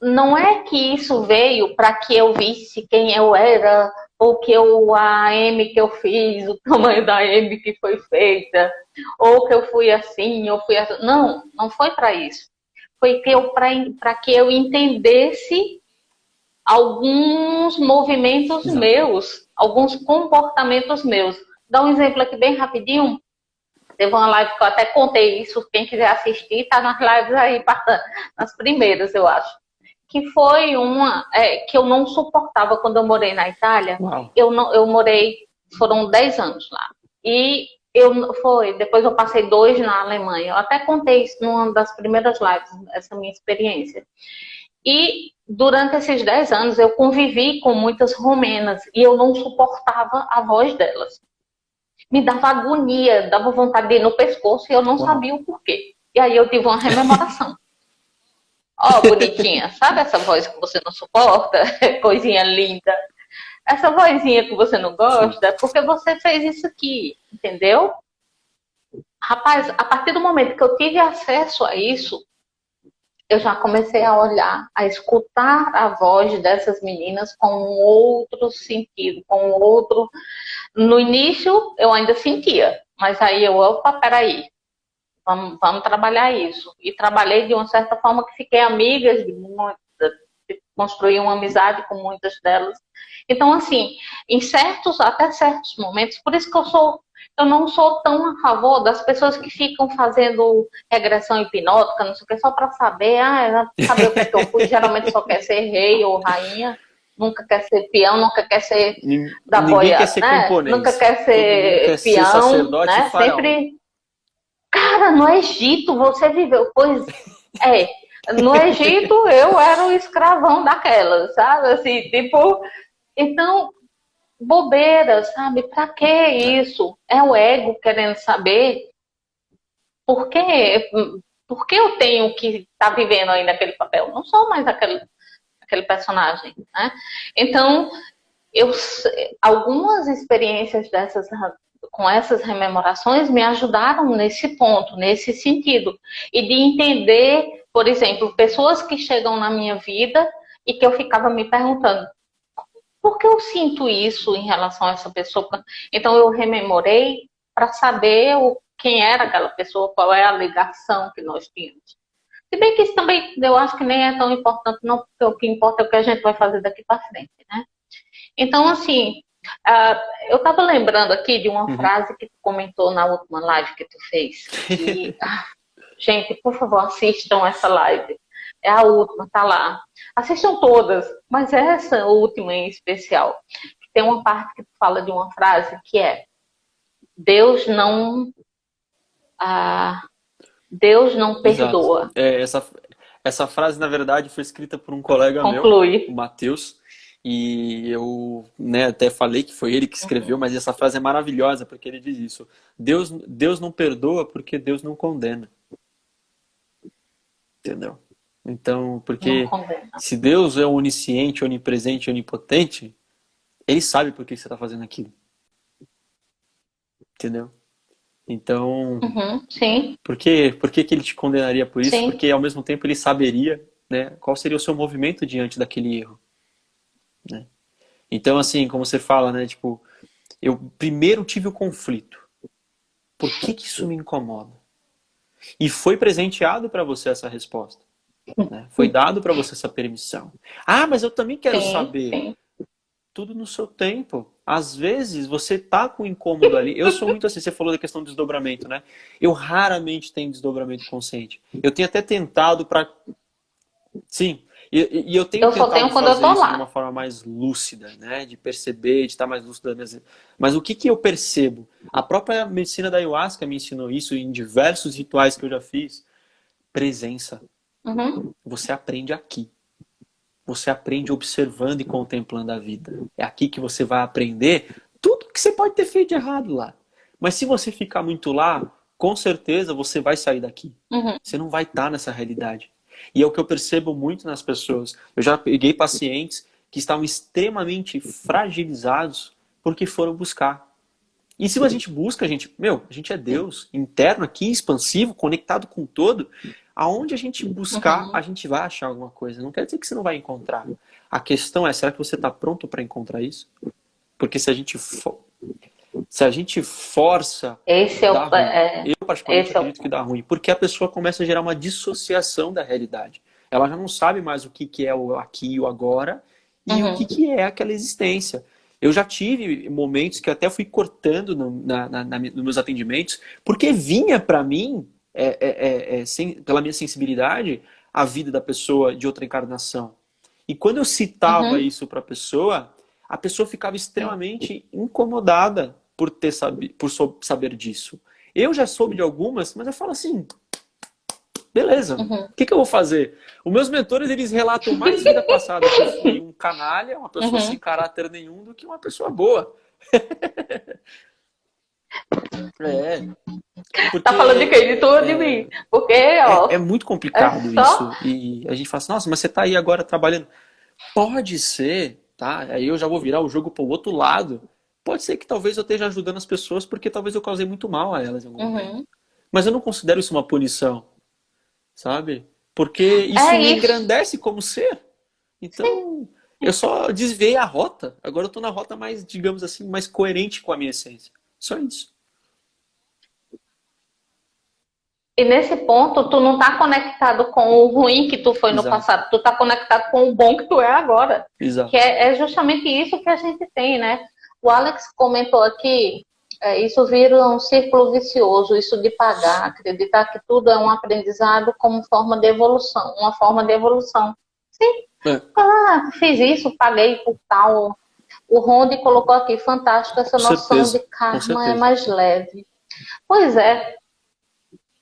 não é que isso veio para que eu visse quem eu era, ou que a M que eu fiz, o tamanho da M que foi feita, ou que eu fui assim, ou fui assim. Não, não foi para isso. Foi para que eu entendesse alguns movimentos Exato. meus, alguns comportamentos meus. Dá um exemplo aqui bem rapidinho. Teve uma live que eu até contei isso, quem quiser assistir, tá nas lives aí, nas primeiras, eu acho. Que foi uma que eu não suportava quando eu morei na Itália. Uau. Eu morei, foram 10 anos lá. E depois eu passei 2 na Alemanha. Eu até contei isso numa das primeiras lives, essa minha experiência. E durante esses 10 anos eu convivi com muitas romenas e eu não suportava a voz delas. Me dava agonia, dava vontade de ir no pescoço e eu não Uau. sabia o porquê. E aí eu tive uma rememoração. Ó, oh, bonitinha, sabe essa voz que você não suporta? Coisinha linda. Essa vozinha que você não Sim. gosta é porque você fez isso aqui, entendeu? Rapaz, a partir do momento que eu tive acesso a isso, eu já comecei a olhar, a escutar a voz dessas meninas com um outro sentido, com um outro. No início eu ainda sentia, mas aí opa, peraí, vamos trabalhar isso. E trabalhei de uma certa forma que fiquei amigas de muitas, construí uma amizade com muitas delas. Então, assim, até certos momentos, por isso que eu não sou tão a favor das pessoas que ficam fazendo regressão hipnótica, não sei o que, só para saber, saber o que é que eu fui, geralmente só quer ser rei ou rainha, nunca quer ser peão, nunca quer ser da Ninguém quer boia, ser né? Nunca camponês. quer Todo mundo quer ser ser peão, sacerdote e né? faraó. Sempre. Cara, no Egito você viveu, pois é. No Egito eu era o escravão daquelas, sabe? Assim, tipo, então, bobeira, sabe? Pra que É. isso? É o ego querendo saber por que, por que eu tenho que estar tá vivendo ainda aquele papel? Não sou mais aquele personagem, né? Então, eu, algumas experiências dessas com essas rememorações me ajudaram nesse ponto, nesse sentido. E de entender, por exemplo, pessoas que chegam na minha vida e que eu ficava me perguntando, por que eu sinto isso em relação a essa pessoa? Então eu rememorei para saber quem era aquela pessoa, qual é a ligação que nós tínhamos. Se bem que isso também eu acho que nem é tão importante, não, porque o que importa é o que a gente vai fazer daqui para frente, né? Então, assim, eu estava lembrando aqui de uma Uhum. frase que tu comentou na última live que tu fez. E, gente, por favor, assistam essa live. É a última, tá lá. Assistam todas, mas essa última em especial. Tem uma parte que tu fala de uma frase que é Deus não, ah, Deus não Exato. perdoa. Essa frase, na verdade, foi escrita por um colega meu, o Conclui. Matheus, e eu, né, até falei que foi ele que escreveu, Uhum. mas essa frase é maravilhosa, porque ele diz isso. Deus não perdoa porque Deus não condena. Entendeu? Então, Não porque condena. se Deus é onisciente, onipresente, onipotente, ele sabe por que você está fazendo aquilo. Entendeu? Então, Uhum. Sim, por que ele te condenaria por isso? sim. Porque ao mesmo tempo ele saberia, né, qual seria o seu movimento diante daquele erro, né? Então, assim, como você fala, né, tipo, eu primeiro tive o conflito. Por que que isso me incomoda? E foi presenteado para você essa resposta, né? Foi dado para você essa permissão. Ah, mas eu também quero Sim, saber. sim. Tudo no seu tempo. Às vezes você tá com incômodo ali. Eu sou muito assim, você falou da questão do desdobramento, né? Eu raramente tenho desdobramento consciente. Eu tenho até tentado para. Sim. E eu tenho Eu só tenho tentado quando eu fazer tô isso de uma lá. forma mais lúcida, né? De perceber, de estar mais lúcida mesmo. Mas o que que eu percebo? A própria medicina da ayahuasca me ensinou isso em diversos rituais que eu já fiz. Presença. Uhum, Você aprende aqui. Você aprende observando e contemplando a vida. É aqui que você vai aprender tudo que você pode ter feito de errado lá. Mas se você ficar muito lá, com certeza você vai sair daqui. uhum, Você não vai estar nessa realidade. E é o que eu percebo muito nas pessoas. Eu já peguei pacientes que estavam extremamente fragilizados porque foram buscar. E se a gente busca, a gente é Deus, interno aqui, expansivo, conectado com o todo. Aonde a gente buscar, a uhum. gente vai achar alguma coisa. Não quer dizer que você não vai encontrar. A questão é, será que você está pronto para encontrar isso? Porque se a gente força, Esse é dá o. ruim. Eu, particularmente, Esse é o. acredito que dá ruim. Porque a pessoa começa a gerar uma dissociação da realidade. Ela já não sabe mais o que que é o aqui e o agora e o Uhum, que é aquela existência. Eu já tive momentos que eu até fui cortando nos meus atendimentos, porque vinha para mim, pela minha sensibilidade, a vida da pessoa de outra encarnação. E quando eu citava uhum. isso para a pessoa ficava extremamente incomodada por saber disso. Eu já soube de algumas, mas eu falo assim, beleza, Uhum. o que que eu vou fazer? Os meus mentores, eles relatam mais vida passada que eu fui um canalha, uma pessoa sem Uhum. caráter nenhum, do que uma pessoa boa. É, Tá falando de porque quem? De tu ou de mim? Porque, é ó, muito é complicado só. isso. E a gente fala assim, nossa, mas você tá aí agora trabalhando. Pode ser, tá? Aí eu já vou virar o jogo pro outro lado. Pode ser que talvez eu esteja ajudando as pessoas porque talvez eu causei muito mal a elas em algum momento. Uhum. Mas eu não considero isso uma punição, sabe? Porque isso É me isso. engrandece como ser. Sim. Então, eu só desviei a rota. Agora eu tô na rota mais, digamos assim, mais coerente com a minha essência. Só isso. E nesse ponto, tu não tá conectado com o ruim que tu foi no Exato. passado, tu tá conectado com o bom que tu é agora. Que Exato. é justamente isso que a gente tem, né? O Alex comentou aqui, isso vira um círculo vicioso, isso de pagar, acreditar que tudo é um aprendizado como forma de evolução, uma forma de evolução. Sim, É, fiz isso, paguei por tal. O Ronde colocou aqui, fantástico, essa com noção de certeza. Com karma é certeza. mais leve. Pois é,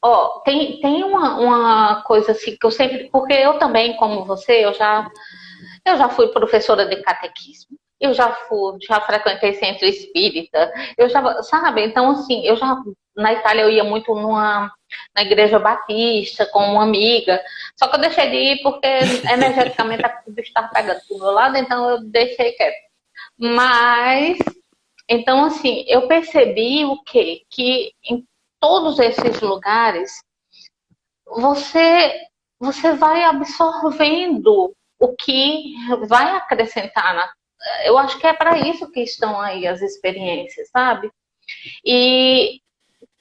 ó, tem uma coisa assim que eu sempre, porque eu também, como você, eu já fui professora de catequismo. Já frequentei centro espírita. Eu já, sabe? Então, assim, na Itália eu ia muito na igreja batista com uma amiga. Só que eu deixei de ir porque energeticamente a tudo estava pegando do meu lado, então eu deixei quieto. Mas, então, assim, eu percebi o quê? Que em todos esses lugares você, você vai absorvendo o que vai acrescentar eu acho que é para isso que estão aí as experiências, sabe? E,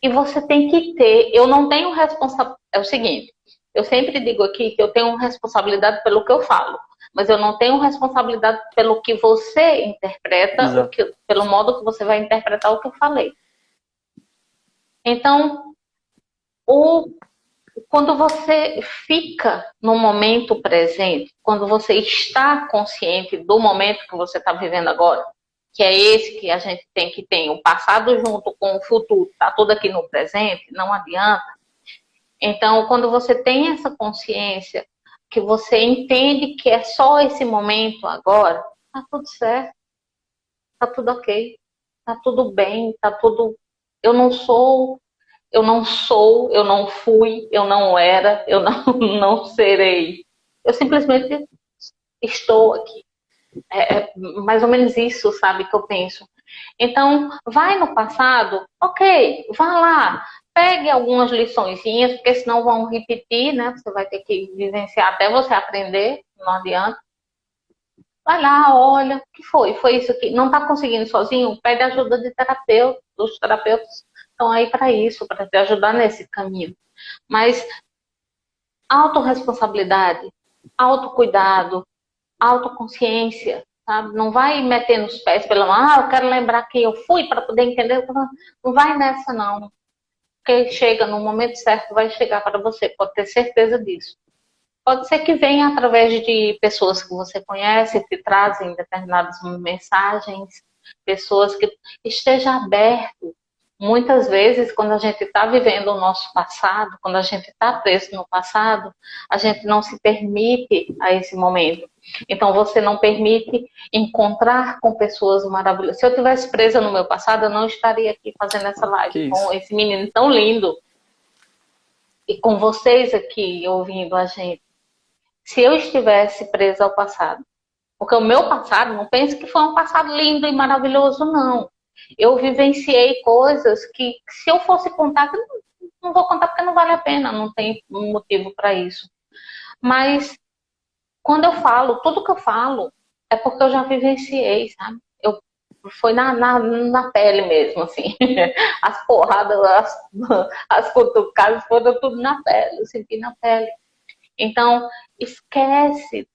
e você tem que ter, eu não tenho responsabilidade, é o seguinte, eu sempre digo aqui que eu tenho responsabilidade pelo que eu falo, mas eu não tenho responsabilidade pelo que você interpreta, Exato. pelo modo que você vai interpretar o que eu falei. Então, o quando você fica no momento presente, quando você está consciente do momento que você está vivendo agora, que é esse que a gente tem que ter, o passado junto com o futuro, está tudo aqui no presente, não adianta. Então, quando você tem essa consciência, que você entende que é só esse momento agora, tá tudo certo, tá tudo ok, tá tudo bem, tá tudo. Eu não sou eu não fui, eu não era, eu não, não serei. Eu simplesmente estou aqui. É mais ou menos isso, sabe, que eu penso. Então, vai no passado, ok, vá lá, pegue algumas liçõezinhas, porque senão vão repetir, né? Você vai ter que vivenciar até você aprender, não adianta. Vai lá, olha, o que foi? Foi isso aqui. Não está conseguindo sozinho? Pede ajuda de terapeuta, dos terapeutas estão aí para isso, para te ajudar nesse caminho. Mas autorresponsabilidade, autocuidado, autoconsciência, sabe? Não vai meter nos pés eu quero lembrar quem eu fui para poder entender. Não vai nessa, não. Porque chega no momento certo, vai chegar para você, pode ter certeza disso. Pode ser que venha através de pessoas que você conhece, que trazem determinadas mensagens, pessoas que esteja aberto. Muitas vezes, quando a gente está vivendo o nosso passado, quando a gente está preso no passado, a gente não se permite a esse momento. Então, você não permite encontrar com pessoas maravilhosas. Se eu tivesse presa no meu passado, eu não estaria aqui fazendo essa live com esse menino tão lindo e com vocês aqui ouvindo a gente. Se eu estivesse presa ao passado, porque o meu passado, não pense que foi um passado lindo e maravilhoso, não. Eu vivenciei coisas que, se eu fosse contar, eu não vou contar porque não vale a pena, não tem motivo para isso. Mas, quando eu falo, tudo que eu falo é porque eu já vivenciei, sabe? Foi na pele mesmo, assim. As porradas, as cutucadas foram tudo na pele, eu senti na pele. Então, esquece,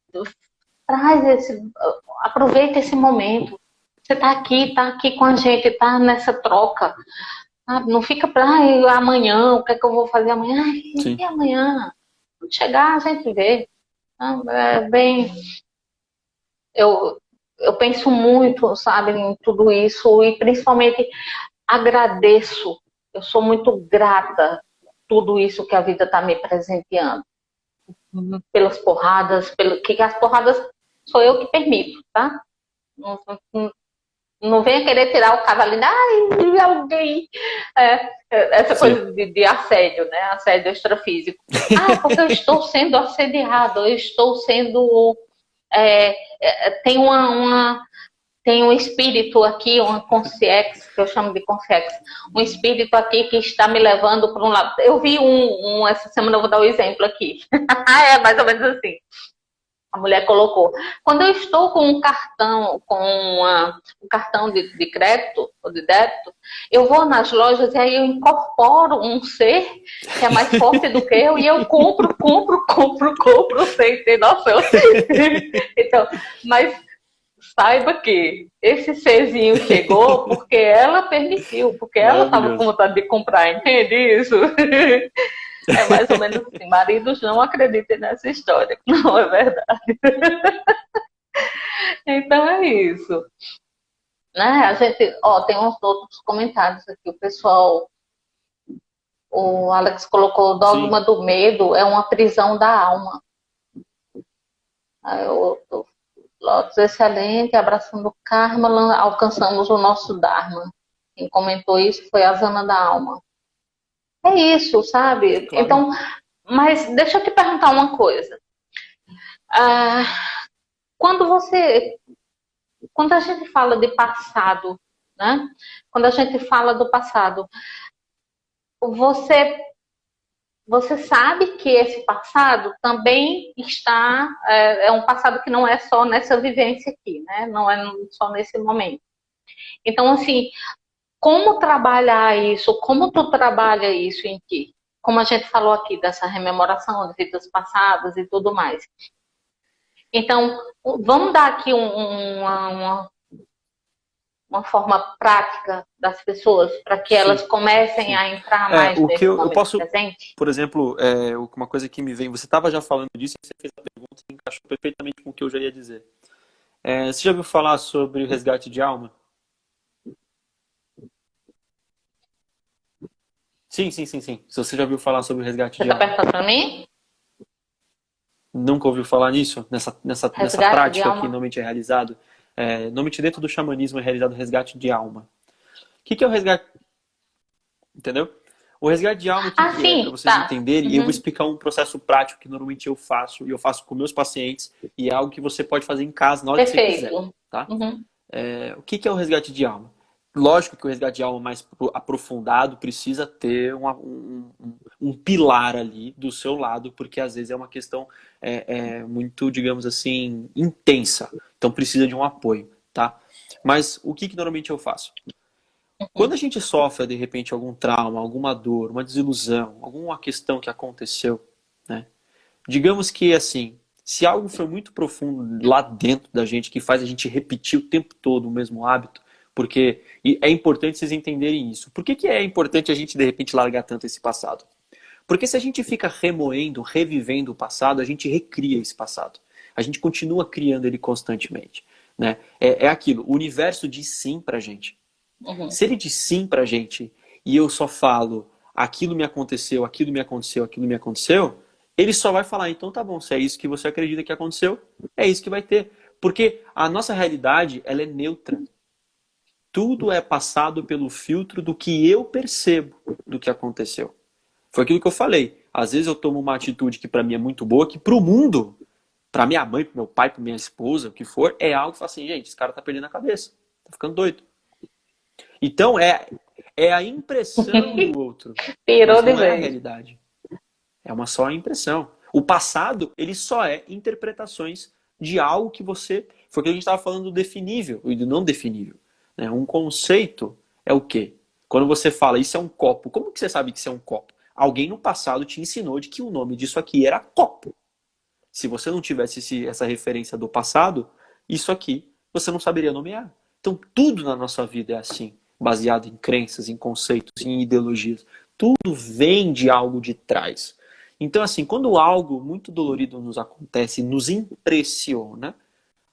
aproveita esse momento. Você tá aqui com a gente, tá nessa troca. Sabe? Não fica para amanhã, o que é que eu vou fazer amanhã? E amanhã? Quando chegar, a gente vê. Eu penso muito, sabe, em tudo isso e principalmente agradeço. Eu sou muito grata por tudo isso que a vida está me presenteando. Pelas porradas, que as porradas sou eu que permito, tá? Não venha querer tirar o cavalinho, alguém. Essa coisa de assédio, né? Assédio extrafísico. Porque eu estou sendo assediado, eu estou sendo. Tem um espírito aqui, uma consciência, que eu chamo de consciência, um espírito aqui que está me levando para um lado. Eu vi essa semana, eu vou dar um exemplo aqui. É mais ou menos assim. A mulher colocou. Quando eu estou com um cartão, um cartão de crédito ou de débito, eu vou nas lojas e aí eu incorporo um ser que é mais forte do que eu e eu compro sem ter noção. Então, mas saiba que esse serzinho chegou porque ela permitiu, porque ela estava com vontade de comprar, entende isso? É mais ou menos assim, maridos não acreditem nessa história, não é verdade. Então é isso. Né? A gente, tem uns outros comentários aqui, o Alex colocou, o dogma do medo é uma prisão da alma. Aí Lotus, excelente, abraçando o karma, alcançamos o nosso dharma. Quem comentou isso foi a Zana da Alma. É isso, sabe? Claro. Então, mas deixa eu te perguntar uma coisa. Quando a gente fala de passado, né? Quando a gente fala do passado, você sabe que esse passado também está, é um passado que não é só nessa vivência aqui, né? Não é só nesse momento. Então, assim, como trabalhar isso? Como tu trabalha isso em ti? Como a gente falou aqui, dessa rememoração de vidas passadas e tudo mais. Então, vamos dar aqui uma forma prática das pessoas para que elas comecem a entrar mais nesse momento presente? Por exemplo, uma coisa que me vem, você estava já falando disso e você fez a pergunta e encaixou perfeitamente com o que eu já ia dizer. Você já ouviu falar sobre o resgate de alma? Sim. Se você já ouviu falar sobre o resgate de alma. Você está perguntando para mim? Nunca ouviu falar nisso? Nessa prática que normalmente é realizado? Normalmente dentro do xamanismo é realizado o resgate de alma. O que é o resgate? Entendeu? O resgate de alma, o que é, para vocês entenderem, e eu vou explicar um processo prático que normalmente eu faço, e eu faço com meus pacientes, e é algo que você pode fazer em casa na hora que você quiser. Tá? O que é o resgate de alma? Lógico que o resgate de alma mais aprofundado precisa ter um pilar ali do seu lado, porque às vezes é uma questão muito, digamos assim, intensa. Então precisa de um apoio, tá? Mas o que normalmente eu faço? Quando a gente sofre, de repente, algum trauma, alguma dor, uma desilusão, alguma questão que aconteceu, né? Digamos que, assim, se algo foi muito profundo lá dentro da gente, que faz a gente repetir o tempo todo o mesmo hábito, porque é importante vocês entenderem isso. Por que é importante a gente, de repente, largar tanto esse passado? Porque se a gente fica remoendo, revivendo o passado, a gente recria esse passado. A gente continua criando ele constantemente. Né? É aquilo, o universo diz sim pra gente. Se ele diz sim pra gente e eu só falo aquilo me aconteceu, aquilo me aconteceu, aquilo me aconteceu, ele só vai falar, então tá bom, se é isso que você acredita que aconteceu, é isso que vai ter. Porque a nossa realidade, ela é neutra. Tudo é passado pelo filtro do que eu percebo do que aconteceu. Foi aquilo que eu falei. Às vezes eu tomo uma atitude que pra mim é muito boa, que pro mundo, pra minha mãe, pro meu pai, pra minha esposa, o que for, é algo que fala assim, gente, esse cara tá perdendo a cabeça, tá ficando doido. Então é a impressão do outro, Pirou mas de não é a vez. realidade. É uma só impressão. O passado, ele só é interpretações de algo que você... Foi o que a gente estava falando do definível e do não definível. Né? Um conceito é o quê? Quando você fala, isso é um copo, como que você sabe que isso é um copo? Alguém no passado te ensinou de que o nome disso aqui era copo. Se você não tivesse essa referência do passado, isso aqui você não saberia nomear. Então tudo na nossa vida é assim, baseado em crenças, em conceitos, em ideologias. Tudo vem de algo de trás. Então assim, quando algo muito dolorido nos acontece, nos impressiona,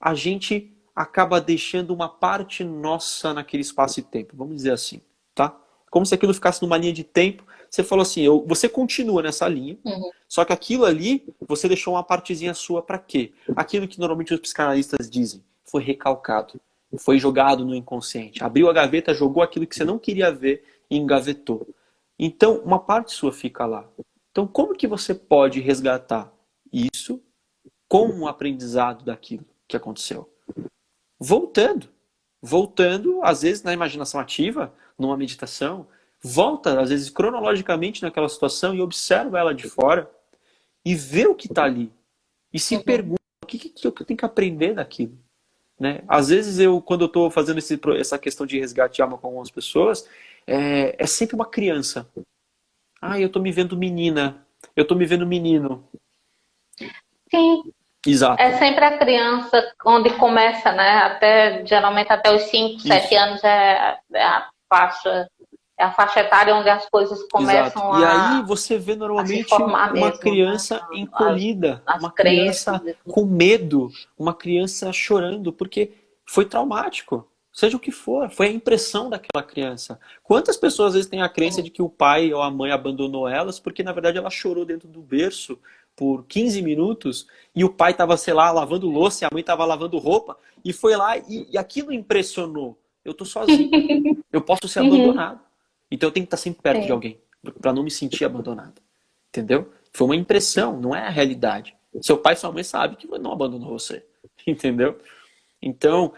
a gente acaba deixando uma parte nossa naquele espaço e tempo, vamos dizer assim, tá? Como se aquilo ficasse numa linha de tempo. Você falou assim, você continua nessa linha, só que aquilo ali, você deixou uma partezinha sua para quê? Aquilo que normalmente os psicanalistas dizem, foi recalcado, foi jogado no inconsciente. Abriu a gaveta, jogou aquilo que você não queria ver e engavetou. Então, uma parte sua fica lá. Então, como que você pode resgatar isso com um aprendizado daquilo que aconteceu? Voltando, às vezes na imaginação ativa, numa meditação, volta, às vezes, cronologicamente naquela situação e observa ela de fora e vê o que está ali. E se pergunta o que eu tenho que aprender daquilo. Né? Às vezes, quando eu estou fazendo essa questão de resgate de alma com algumas pessoas, é sempre uma criança. Eu estou me vendo menina, eu estou me vendo menino. Sim, Exato. é sempre a criança onde começa, né? Geralmente até os 5, 7 anos é a faixa etária onde as coisas começam e aí a você vê se normalmente formar uma mesmo, né? criança encolhida, As uma crenças. criança com medo, uma criança chorando, porque foi traumático. Seja o que for, foi a impressão daquela criança. Quantas pessoas às vezes têm a crença de que o pai ou a mãe abandonou elas porque na verdade ela chorou dentro do berço por 15 minutos e o pai estava, sei lá, lavando louça e a mãe estava lavando roupa e foi lá e aquilo impressionou. Eu tô sozinho, eu posso ser abandonado. Então eu tenho que estar sempre perto de alguém para não me sentir abandonado. Entendeu? Foi uma impressão, não é a realidade. Seu pai e sua mãe sabem que não abandonou você. Entendeu? Então,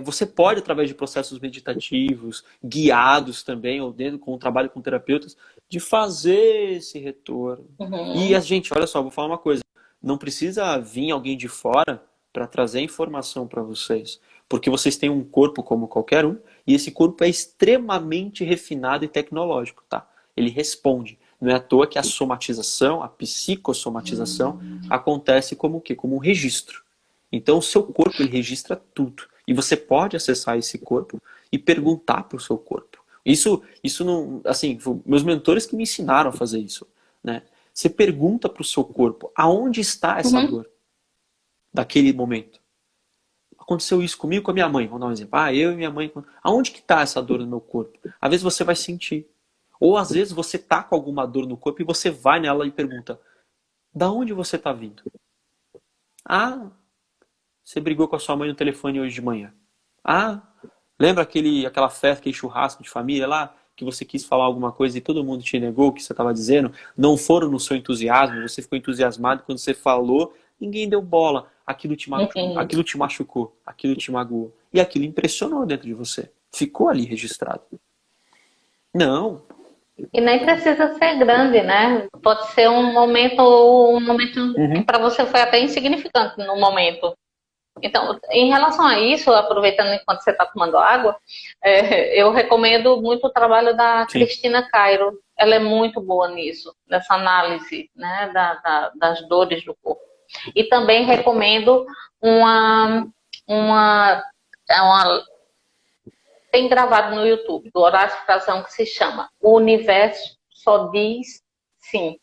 você pode, através de processos meditativos, guiados também, ou dentro com o trabalho com terapeutas, de fazer esse retorno. E a gente, olha só, vou falar uma coisa. Não precisa vir alguém de fora para trazer informação para vocês. Porque vocês têm um corpo como qualquer um, e esse corpo é extremamente refinado e tecnológico, tá? Ele responde. Não é à toa que a somatização, a psicossomatização, acontece como o quê? Como um registro. Então o seu corpo ele registra tudo. E você pode acessar esse corpo e perguntar para o seu corpo. Isso não, assim, meus mentores que me ensinaram a fazer isso, né? Você pergunta para o seu corpo, aonde está essa dor daquele momento? Aconteceu isso comigo, com a minha mãe. Vamos dar um exemplo. Eu e minha mãe. Aonde que está essa dor no meu corpo? Às vezes você vai sentir. Ou às vezes você tá com alguma dor no corpo e você vai nela e pergunta, da onde você está vindo? Você brigou com a sua mãe no telefone hoje de manhã. Lembra aquela festa, aquele churrasco de família lá? Que você quis falar alguma coisa e todo mundo te negou o que você estava dizendo? Não foram no seu entusiasmo, você ficou entusiasmado quando você falou, ninguém deu bola. Aquilo te machucou, aquilo te magoou. E aquilo impressionou dentro de você. Ficou ali registrado. Não. E nem precisa ser grande, né? Pode ser um momento que para você foi até insignificante no momento. Então, em relação a isso, aproveitando enquanto você está tomando água, eu recomendo muito o trabalho da Cristina Cairo. Ela é muito boa nisso, nessa análise, né, das dores do corpo. E também recomendo tem gravado no YouTube, do Horácio Frazão, que se chama O Universo Só Diz Sim.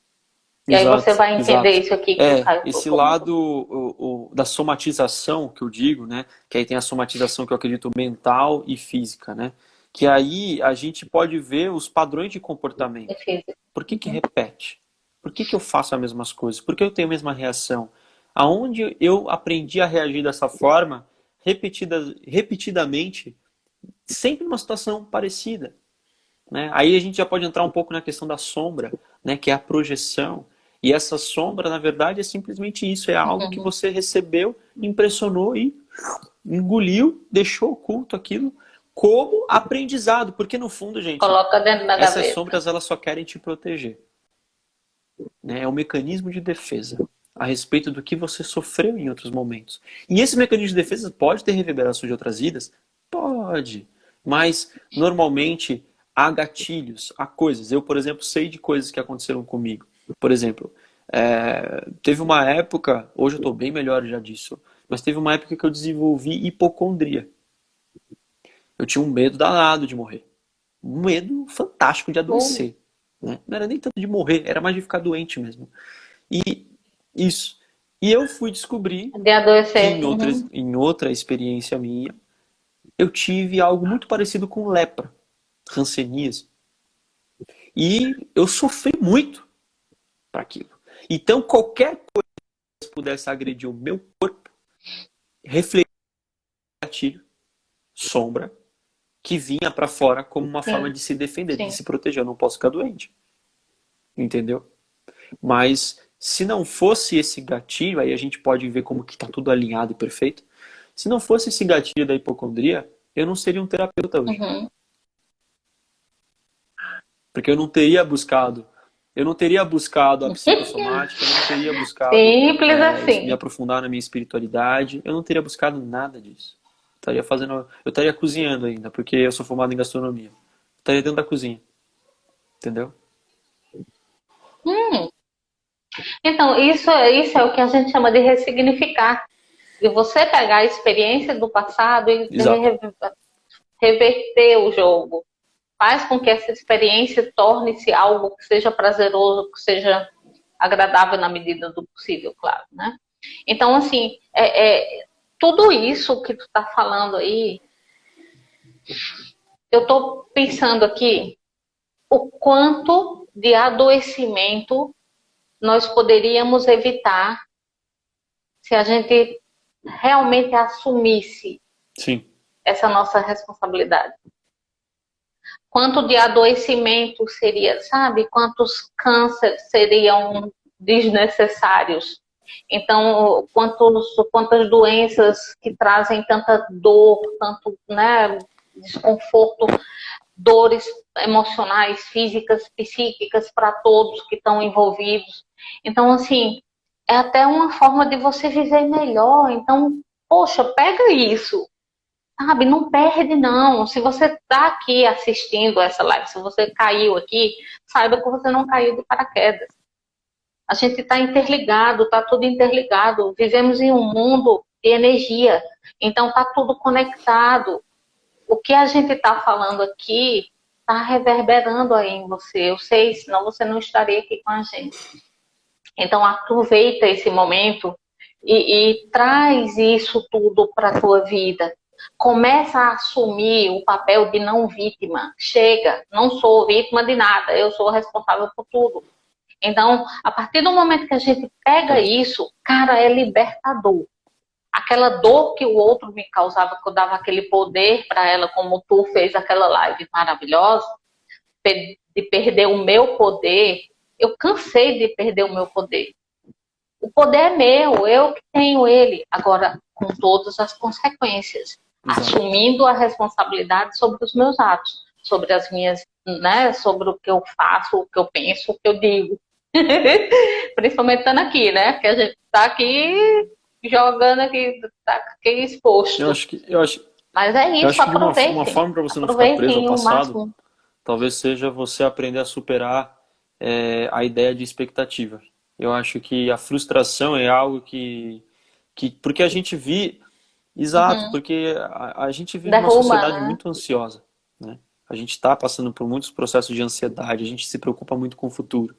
E aí você Exato, vai entender exato. isso aqui que o É, Caio esse comentou. lado da somatização que eu digo, né? Que aí tem a somatização que eu acredito mental e física, né? Que aí a gente pode ver os padrões de comportamento. Defesa. Por que que repete? Por que que eu faço as mesmas coisas? Por que eu tenho a mesma reação? Aonde eu aprendi a reagir dessa forma, repetidamente, sempre numa situação parecida, né? Aí a gente já pode entrar um pouco na questão da sombra, né? Que é a projeção. E essa sombra, na verdade, é simplesmente isso. É algo que Uhum. você recebeu, impressionou e engoliu, deixou oculto aquilo como aprendizado. Porque no fundo, gente, Coloca dentro da essas gaveta. sombras elas só querem te proteger, né? É um mecanismo de defesa a respeito do que você sofreu em outros momentos. E esse mecanismo de defesa pode ter reverberações de outras vidas? Pode. Mas, normalmente, há gatilhos, há coisas. Eu, por exemplo, sei de coisas que aconteceram comigo. Por exemplo, teve uma época, hoje eu estou bem melhor já disso, mas teve uma época que eu desenvolvi hipocondria. Eu tinha um medo danado de morrer. Um medo fantástico de Oh, adoecer. Né? Não era nem tanto de morrer, era mais de ficar doente mesmo. E isso. E eu fui descobrir de que adoecer. Uhum. em outra experiência minha, eu tive algo muito parecido com lepra, hanseníase. E eu sofri muito para aquilo. Então, qualquer coisa que pudesse agredir o meu corpo, refletia gatilho, sombra, que vinha para fora como uma forma Sim, de se defender, de sim. se proteger. Eu não posso ficar doente. Entendeu? Mas se não fosse esse gatilho, aí a gente pode ver como que está tudo alinhado e perfeito. Se não fosse esse gatilho da hipocondria, eu não seria um terapeuta hoje. Uhum. Porque eu não teria buscado a psicossomática, eu não teria buscado Simples me assim. aprofundar na minha espiritualidade, eu não teria buscado nada disso. Eu estaria cozinhando ainda, porque eu sou formado em gastronomia. Eu estaria dentro da cozinha, entendeu? Hum. Então, isso é o que a gente chama de ressignificar. De você pegar a experiência do passado e Exato. reverter o jogo. Faz com que essa experiência torne-se algo que seja prazeroso, que seja agradável na medida do possível, claro, né? Então, assim, tudo isso que tu tá falando aí, eu tô pensando aqui o quanto de adoecimento nós poderíamos evitar se a gente realmente assumisse Sim. essa nossa responsabilidade. Quanto de adoecimento seria, sabe? Quantos cânceres seriam desnecessários? Então, quantas doenças que trazem tanta dor, tanto, né, desconforto, dores emocionais, físicas, psíquicas para todos que estão envolvidos. Então, assim, é até uma forma de você viver melhor. Então, poxa, pega isso, sabe? Não perde, não. Se você está aqui assistindo essa live, se você caiu aqui, saiba que você não caiu de paraquedas. A gente está interligado, está tudo interligado. Vivemos em um mundo de energia, então está tudo conectado. O que a gente está falando aqui está reverberando aí em você. Eu sei, senão você não estaria aqui com a gente. Então aproveita esse momento e traz isso tudo para a tua vida. Começa a assumir o papel de não vítima. Chega, não sou vítima de nada, eu sou responsável por tudo. Então, a partir do momento que a gente pega isso, cara, é libertador. Aquela dor que o outro me causava, que eu dava aquele poder para ela, como tu fez aquela live maravilhosa, de perder o meu poder, eu cansei de perder o meu poder. O poder é meu, eu que tenho ele. Agora, com todas as consequências, Exato. assumindo a responsabilidade sobre os meus atos, sobre as minhas, né, sobre o que eu faço, o que eu penso, o que eu digo. Principalmente estando aqui, né? Que a gente tá aqui jogando aqui, tá aqui Eu exposto. acho que, eu acho, Mas é eu isso, acho que de uma aproveitem. forma para você não ficar preso ao Aproveitem o passado, máximo. talvez seja você aprender a superar a ideia de expectativa. Eu acho que a frustração é algo porque a gente exato, Uhum. porque a gente vive numa Derruba, sociedade né? muito ansiosa, né? A gente está passando por muitos processos de ansiedade, a gente se preocupa muito com o futuro.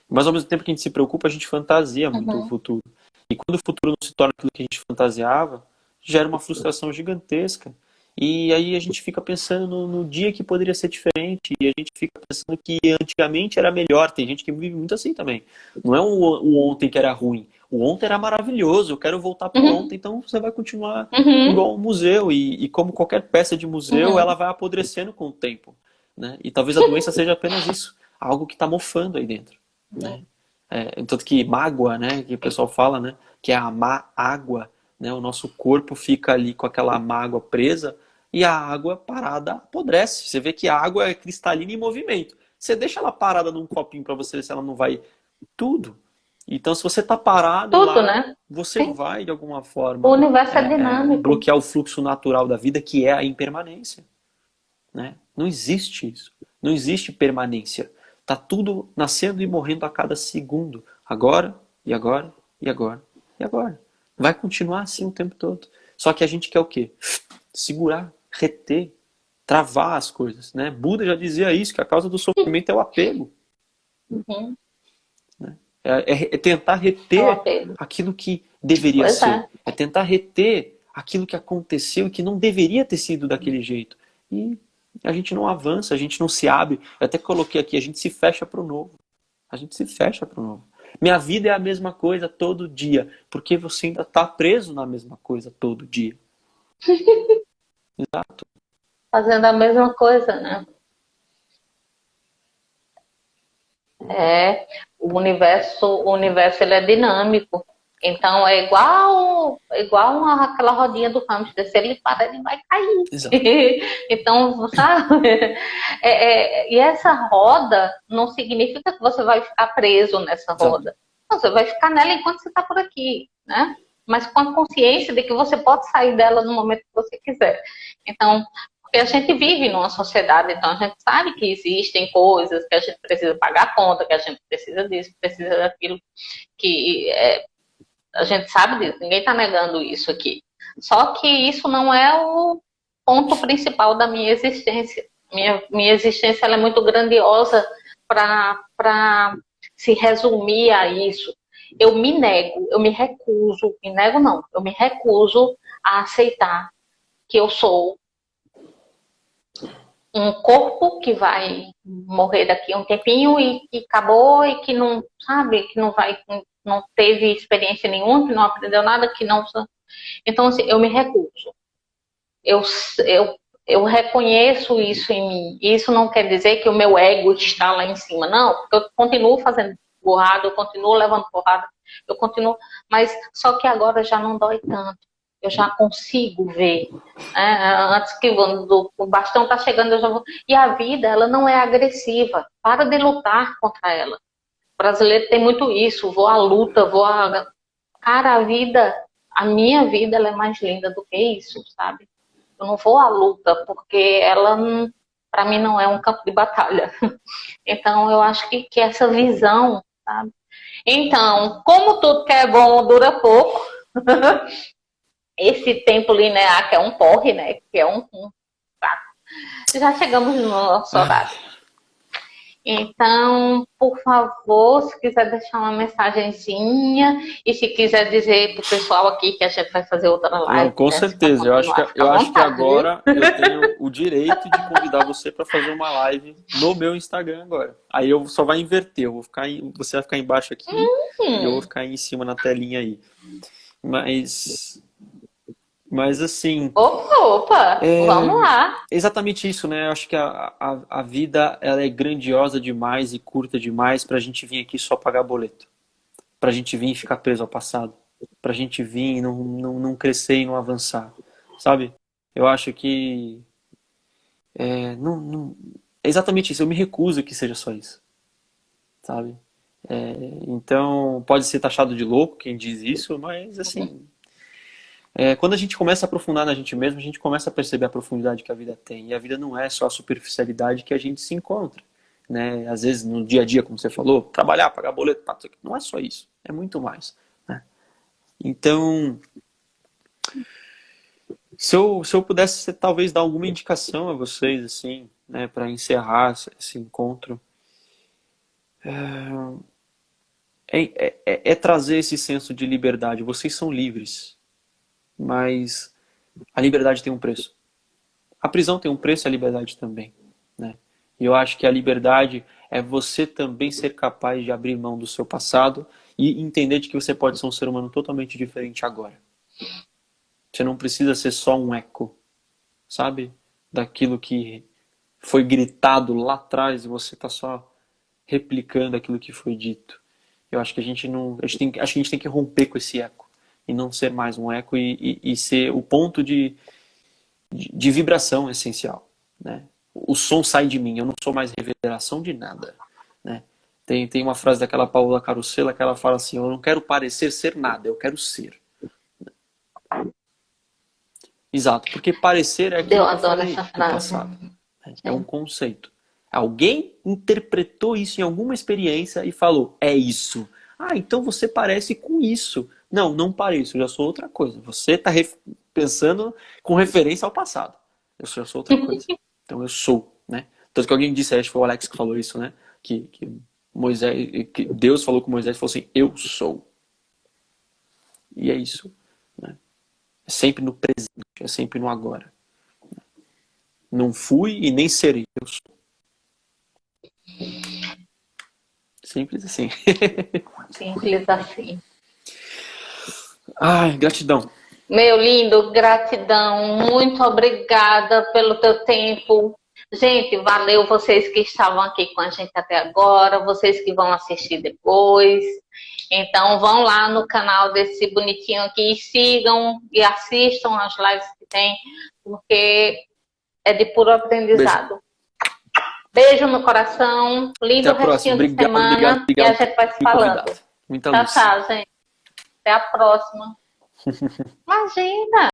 Mas ao mesmo tempo que a gente se preocupa, a gente fantasia muito o Uhum. futuro. E quando o futuro não se torna aquilo que a gente fantasiava, gera uma frustração gigantesca. E aí a gente fica pensando no dia que poderia ser diferente, e a gente fica pensando que antigamente era melhor. Tem gente que vive muito assim também. Não é o ontem que era ruim, o ontem era maravilhoso, eu quero voltar para o ontem, Uhum. então você vai continuar Uhum. igual um museu. E como qualquer peça de museu, ela Uhum. vai apodrecendo com o tempo. Né? E talvez a doença seja apenas isso, algo que está mofando aí dentro. Né? Tanto que mágoa, né, que o pessoal fala, né, que é a má água, né, o nosso corpo fica ali com aquela mágoa presa e a água parada apodrece. Você vê que a água é cristalina em movimento. Você deixa ela parada num copinho para você ver se ela não vai tudo. Então, se você está parado Tudo, lá, né? você Sim. vai de alguma O forma universo é dinâmico. bloquear o fluxo natural da vida, que é a impermanência. Né? Não existe isso. Não existe permanência. Tá tudo nascendo e morrendo a cada segundo. Agora, e agora, e agora, e agora. Vai continuar assim o tempo todo. Só que a gente quer o quê? Segurar, reter, travar as coisas. Né? Buda já dizia isso, que a causa do sofrimento é o apego. Uhum. Né? É tentar É o reter apego. aquilo que deveria Pois ser. é. É tentar reter aquilo que aconteceu e que não deveria ter sido daquele jeito. E a gente não avança, a gente não se abre. Eu até coloquei aqui, a gente se fecha para o novo. A gente se fecha para o novo. Minha vida é a mesma coisa todo dia, porque você ainda está preso na mesma coisa todo dia. Exato. Fazendo a mesma coisa, né? É, o universo ele é dinâmico. Então é igual aquela rodinha do hamster. Se ele parar, ele vai cair. Exato. Então, sabe? E essa roda não significa que você vai ficar preso nessa Exato. roda. Você vai ficar nela enquanto você está por aqui, né? Mas com a consciência de que você pode sair dela no momento que você quiser. Então, porque a gente vive numa sociedade, então a gente sabe que existem coisas que a gente precisa pagar a conta, que a gente precisa disso, precisa daquilo, que a gente sabe disso, ninguém está negando isso aqui. Só que isso não é o ponto principal da minha existência. Minha existência ela é muito grandiosa para se resumir a isso. Eu me nego, eu me recuso, me nego não, eu me recuso a aceitar que eu sou um corpo que vai morrer daqui a um tempinho e que acabou e que não, sabe, que não vai, não teve experiência nenhuma, que não aprendeu nada, que não. Então, assim, eu me recuso. Eu, eu, eu reconheço isso em mim. Isso não quer dizer que o meu ego está lá em cima, não, porque eu continuo fazendo borrada, eu continuo levando porrada, eu continuo, mas só que agora já não dói tanto. Eu já consigo ver. Antes que o bastão tá chegando, eu já vou. E a vida, ela não é agressiva. Para de lutar contra ela. O brasileiro tem muito isso. Vou à luta, vou à. Cara, a minha vida, ela é mais linda do que isso, sabe? Eu não vou à luta, porque ela, para mim, não é um campo de batalha. Então, eu acho que essa visão, sabe? Então, como tudo que é bom dura pouco, esse tempo linear, que é um porre, né? Que é um. Já chegamos no nosso horário. Então, por favor, se quiser deixar uma mensagenzinha e se quiser dizer pro pessoal aqui que a gente vai fazer outra Não, live, com né? Se vai certeza. continuar, fica Eu à acho que vontade, viu? agora eu tenho o direito de convidar você para fazer uma live no meu Instagram agora. Aí eu só vai inverter. Você vai ficar embaixo aqui e eu vou ficar em cima na telinha aí. Mas, mas assim, Opa, opa, vamos lá. exatamente isso, né? Eu acho que a vida ela é grandiosa demais e curta demais para a gente vir aqui só pagar boleto. Pra gente vir e ficar preso ao passado. Pra gente vir e não crescer e não avançar. Sabe? Eu acho que é exatamente isso. Eu me recuso que seja só isso. Sabe? Então, pode ser taxado de louco quem diz isso, mas assim, quando a gente começa a aprofundar na gente mesmo, a gente começa a perceber a profundidade que a vida tem. E a vida não é só a superficialidade que a gente se encontra. Né? Às vezes, no dia a dia, como você falou, trabalhar, pagar boleto, não é só isso. É muito mais. Né? Então, se eu pudesse talvez dar alguma indicação a vocês, assim, né, para encerrar esse encontro, é trazer esse senso de liberdade. Vocês são livres, mas a liberdade tem um preço. A prisão tem um preço, a liberdade também, né? E eu acho que a liberdade é você também ser capaz de abrir mão do seu passado e entender de que você pode ser um ser humano totalmente diferente agora. Você não precisa ser só um eco, sabe? Daquilo que foi gritado lá atrás e você está só replicando aquilo que foi dito. Eu acho que acho que a gente tem que romper com esse eco e não ser mais um eco e ser o ponto de vibração essencial, né? O som sai de mim, eu não sou mais reverberação de nada, né? Tem uma frase daquela Paola Carosella que ela fala assim: eu não quero parecer ser nada, eu quero ser. Exato, porque parecer é aquilo Eu que eu adoro falei essa no frase. passado. É um conceito. Alguém interpretou isso em alguma experiência e falou: é isso. Ah, então você parece com isso. Não, não pareço, eu já sou outra coisa. Você está pensando com referência ao passado. Eu já sou outra coisa. Então eu sou, né? Tanto que alguém disse, acho que foi o Alex que falou isso, né? Que Deus falou com Moisés e falou assim: eu sou. E é isso, né? É sempre no presente, é sempre no agora. Não fui e nem serei, eu sou. Simples assim. Simples assim. Ai, gratidão. Meu lindo, gratidão. Muito obrigada pelo teu tempo. Gente, valeu vocês que estavam aqui com a gente até agora, vocês que vão assistir depois. Então vão lá no canal desse bonitinho aqui e sigam e assistam as lives que tem, porque é de puro aprendizado. Beijo no coração, lindo restinho de semana e a gente vai se falando. Muita luz. Tchau, gente. Até a próxima. Imagina!